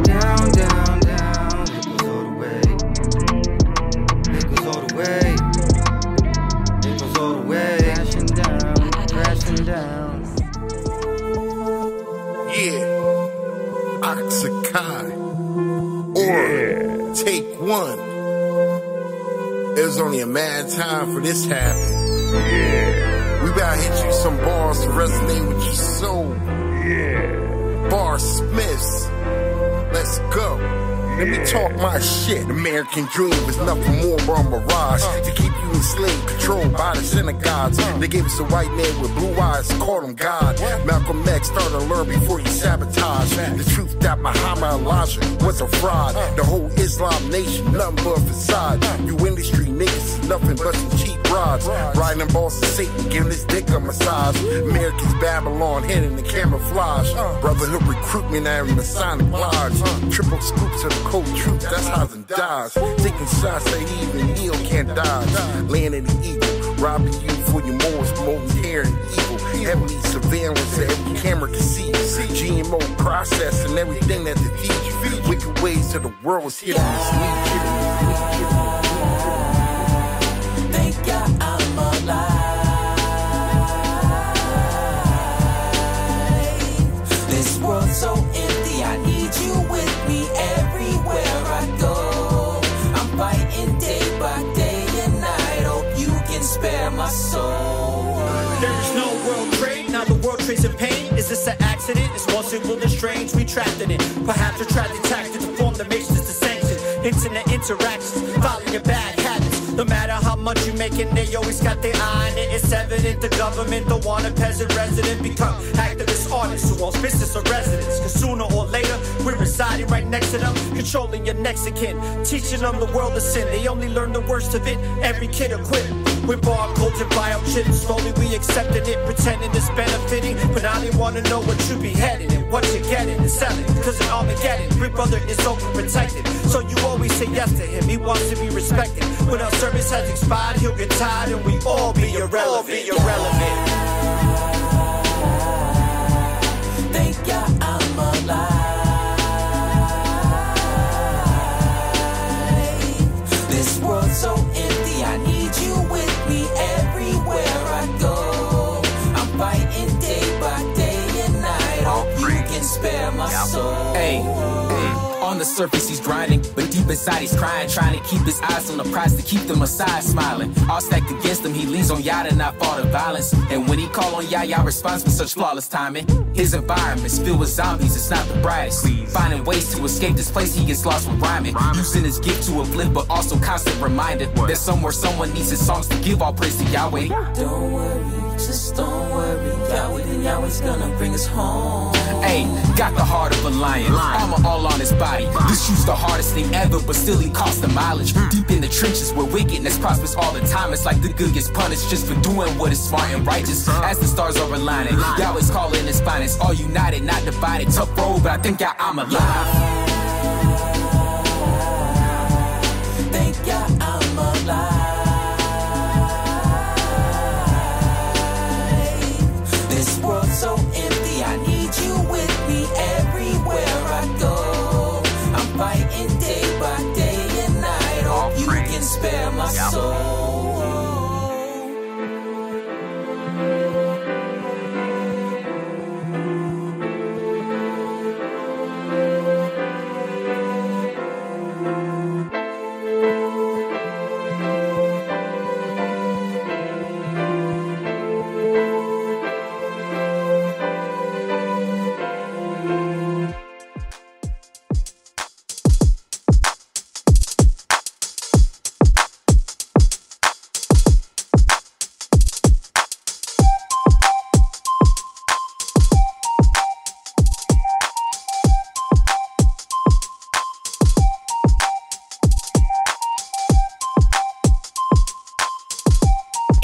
Down, down, down, it goes all the way. It goes all the way. It goes all the way. Crashing down, crashing down. Yeah, Oxakai, or take one. It was only a mad time for this to happen. We about to hit you some bars to resonate with your soul. Bar Smiths, let's go. Let me talk my shit. American dream is nothing more but a mirage to keep you enslaved, controlled by the synagogues. They gave us a white man with blue eyes, called him God. Malcolm X started to learn before he sabotaged the truth that Muhammad Elijah was a fraud. The whole Islam nation, nothing but facade. You industry niggas, nothing but some cheap rods. Riding balls to Satan, giving his dick a massage. Americans Babylon, hitting the camouflage. Brotherhood recruitment and Masonic lodge. Triple scoops of the cold truth, that's how them dies. Taking shots that even Neil can't dodge. Land of the eagle, robbing you for your morals, promoting terror and evil. Heavily surveillance that every camera can see. GMO processing everything that they feed you. Wicked ways of the world is here to mislead you. Thank God I'm alive. This world's so empty, I need you with me everywhere I go. I'm fighting day by day and night. Hope you can spare my soul. There is no world trade, now the world trades in pain. Is this an accident? It's more simple than strange, we trapped in it. Perhaps a tragic tactic to form the makes this the sanction. Internet interactions, follow your bad habits. No matter how much you making, they always got their eye on it. It's evident the government don't want a peasant resident become activist artists who owns business or residence. Cause sooner or later, we're residing right next to them, controlling your next of kin, teaching them the world of sin. They only learn the worst of it, every kid equipped with barcodes and biochips. Slowly we accepting it, pretending it's benefiting. But now they wanna know what you be heading and what you're getting and selling. Cause in Armageddon, Big Brother is overprotected. So you always say yes to him, he wants to be respected. When our service has expired, he'll get tired and we all be irrelevant. Thank God I'm alive. This world's so empty, I need you with me everywhere I go. I'm fighting day by day and night. Hope you can spare my soul. Hey. On the surface he's grinding, but deep inside he's crying, trying to keep his eyes on the prize to keep the Messiah smiling. All stacked against him, he leans on Yah to not fall to violence. And when he call on Yah, Yah responds with such flawless timing. His environment's filled with zombies, it's not the brightest. Finding ways to escape this place, he gets lost with rhyming. Using his gift to uplift, but also constant reminder that somewhere someone needs his songs to give all praise to Yahweh. Don't worry, just don't worry, Yahweh and Yahweh's gonna bring us home. Ayy, got the heart of a lion, armor all on his body. This shoe's the hardest thing ever, but still he costs the mileage. Deep in the trenches where wickedness prospers all the time. It's like the good gets punished just for doing what is smart and righteous. As the stars are aligning, Yahweh's calling his finest. All united, not divided. Tough road, but I think I'm alive. Thank Yah I'm alive. This world's so empty, I need you with me everywhere I go. I'm fighting day by day and night. Hope you can spare my soul.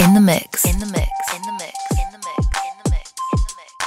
In the mix. In the mix. In the mix. In the mix. In the mix. In the mix.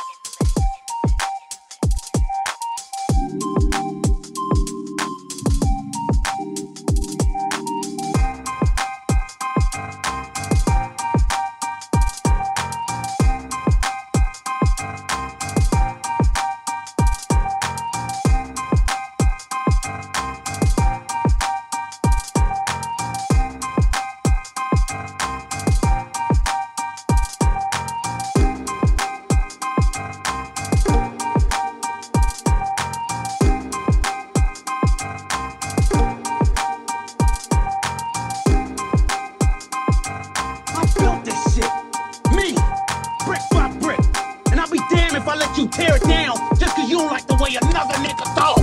You tear it down just cause you don't like the way another nigga talk.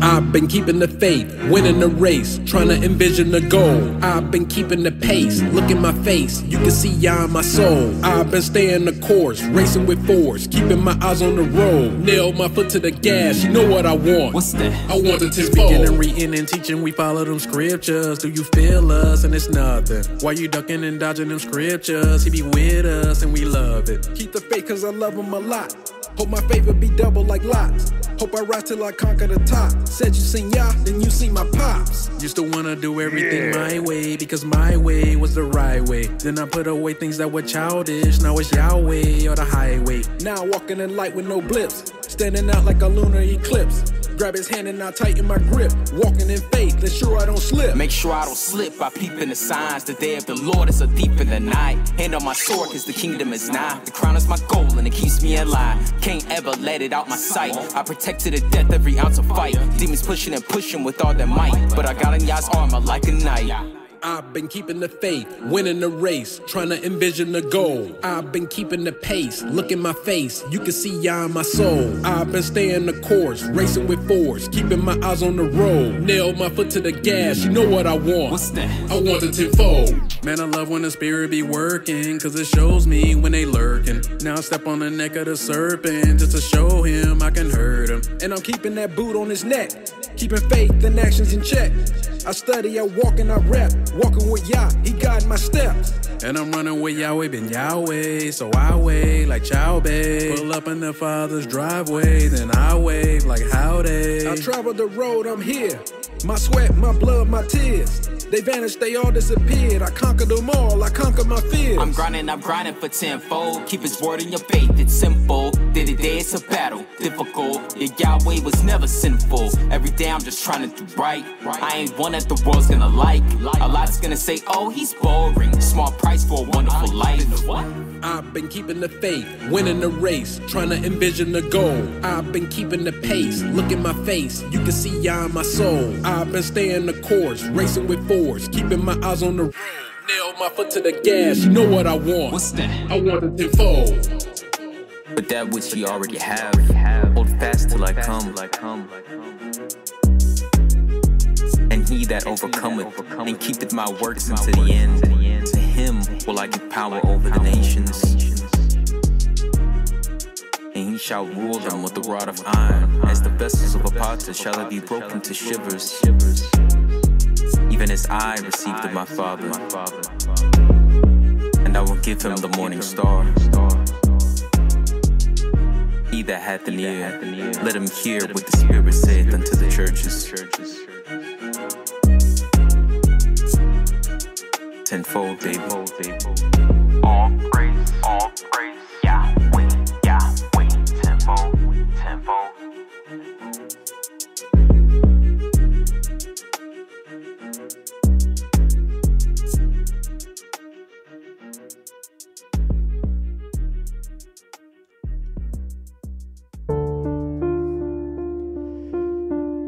I've been keeping the faith, winning the race, trying to envision the goal. I've been keeping the pace, look in my face, you can see in my soul. I've been staying the course, racing with force, keeping my eyes on the road. Nail my foot to the gas, you know what I want. What's that? I want it to speaking and reading and teaching, we follow them scriptures. Do you feel us? And it's nothing. Why you ducking and dodging them scriptures? He be with us and we love it. Keep the faith cause I love him a lot. Hope my favor be double like lots. Hope I rise till I conquer the top. Said you seen Yah, then you seen my pops. Used to wanna do everything my way, because my way was the right way. Then I put away things that were childish. Now it's Yahweh or the highway. Now walking in light with no blips, standing out like a lunar eclipse. Grab his hand and I tighten my grip. Walking in faith, ensure I don't slip. Make sure I don't slip by peeping the signs. The day of the Lord is a thief in the night. Hand on my sword cause the kingdom is nigh. The crown is my goal and it keeps me alive. Can't ever let it out my sight. I protect to the death every ounce of fight. Demons pushing and pushing with all their might, but I got in Yah's armor like a knight. I've been keeping the faith, winning the race, trying to envision the goal. I've been keeping the pace, look in my face, you can see ya in my soul. I've been staying the course, racing with force, keeping my eyes on the road. Nailed my foot to the gas, you know what I want. What's that? I want the tenfold. Man, I love when the spirit be working, cause it shows me when they lurking. Now I step on the neck of the serpent, just to show him I can hurt him. And I'm keeping that boot on his neck, keeping faith and actions in check. I study, I walk and I rep, walking with Yah, he guide my steps. And I'm running with Yahweh, been Yahweh, so I wave like chow babe. Pull up in the Father's driveway, then I wave like howdy. I travel the road, I'm here, my sweat, my blood, my tears. They vanished, they all disappeared. I conquered them all, I conquered my fears. I'm grinding for tenfold. Keep his word in your faith, it's simple. Day to day, it's a battle, difficult. Your Yahweh was never sinful. Every day I'm just trying to do right. I ain't one that the world's gonna like. A lot's gonna say, oh, he's boring. Small price for a wonderful life. I've been keeping the faith, winning the race, trying to envision the goal. I've been keeping the pace, look in my face, you can see ya in my soul. I've been staying the course, racing with force, keeping my eyes on the road. Nailed my foot to the gas, you know what I want. What's that? I want the tenfold. But that which ye already have, hold fast till I come. And he that overcometh and keepeth my works unto the end, to him will I give power over the nations. And he shall rule them with a rod of iron. As the vessels of a potter shall it be broken to shivers, even as I received of my Father. And I will give him the morning star. He that hath an ear, let him hear what the Spirit saith unto the churches. Tenfold, baby. All praise, Yahweh, tenfold, tenfold.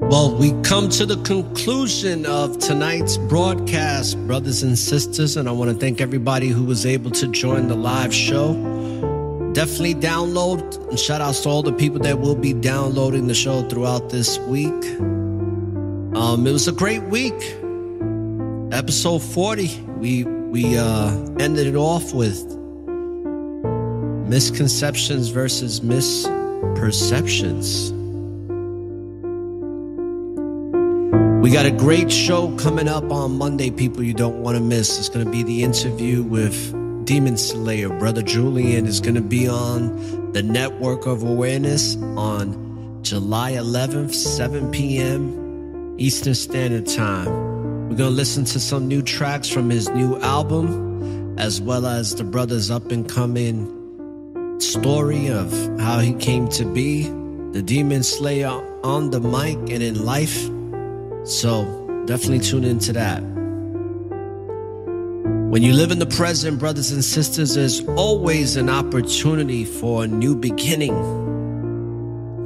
Well, we come to the conclusion of tonight's broadcast, brothers and sisters, and I want to thank everybody who was able to join the live show. Definitely download, and shout outs to all the people that will be downloading the show throughout this week. It was a great week. Episode 40, we ended it off with misconceptions versus misperceptions. We got a great show coming up on Monday, people you don't want to miss. It's going to be the interview with Demon Slayer. Brother Julian is going to be on the Network of Awareness on July 11th, 7 p.m. Eastern Standard Time. We're going to listen to some new tracks from his new album, as well as the brother's up-and-coming story of how he came to be the Demon Slayer on the mic and in life. So definitely tune into that. When you live in the present, brothers and sisters, there's always an opportunity for a new beginning.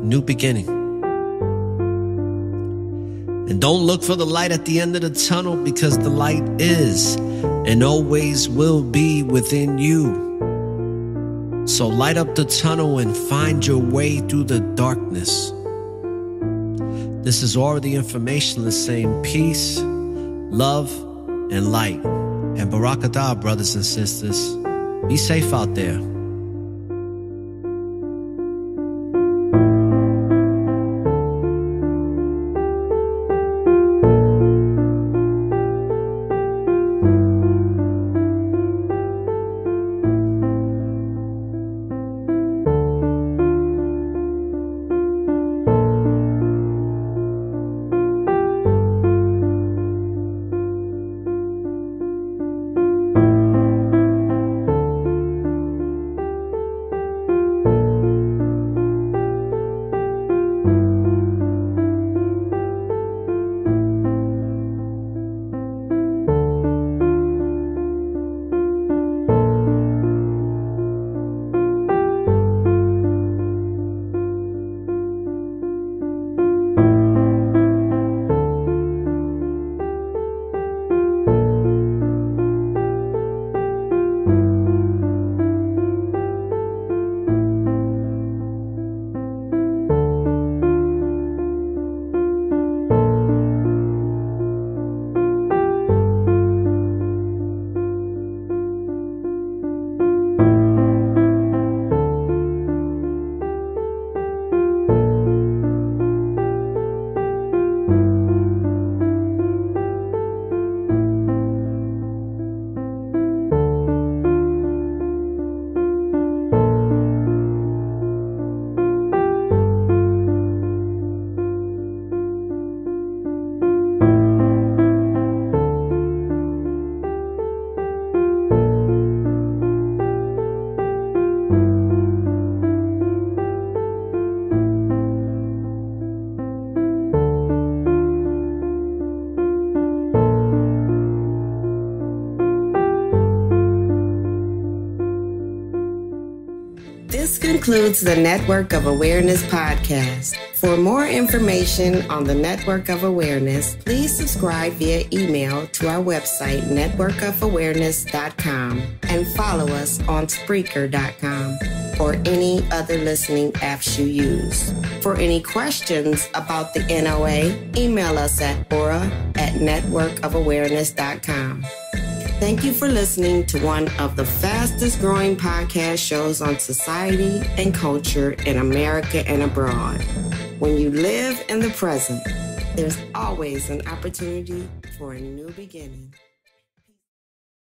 New beginning. And don't look for the light at the end of the tunnel, because the light is and always will be within you. So light up the tunnel and find your way through the darkness. This is all the information that's saying peace, love, and light. And Barakatah, brothers and sisters. Be safe out there. This concludes the Network of Awareness podcast. For more information on the Network of Awareness, please subscribe via email to our website, networkofawareness.com, and follow us on Spreaker.com or any other listening apps you use. For any questions about the NOA, email us at aura@networkofawareness.com. Thank you for listening to one of the fastest growing podcast shows on society and culture in America and abroad. When you live in the present, there's always an opportunity for a new beginning.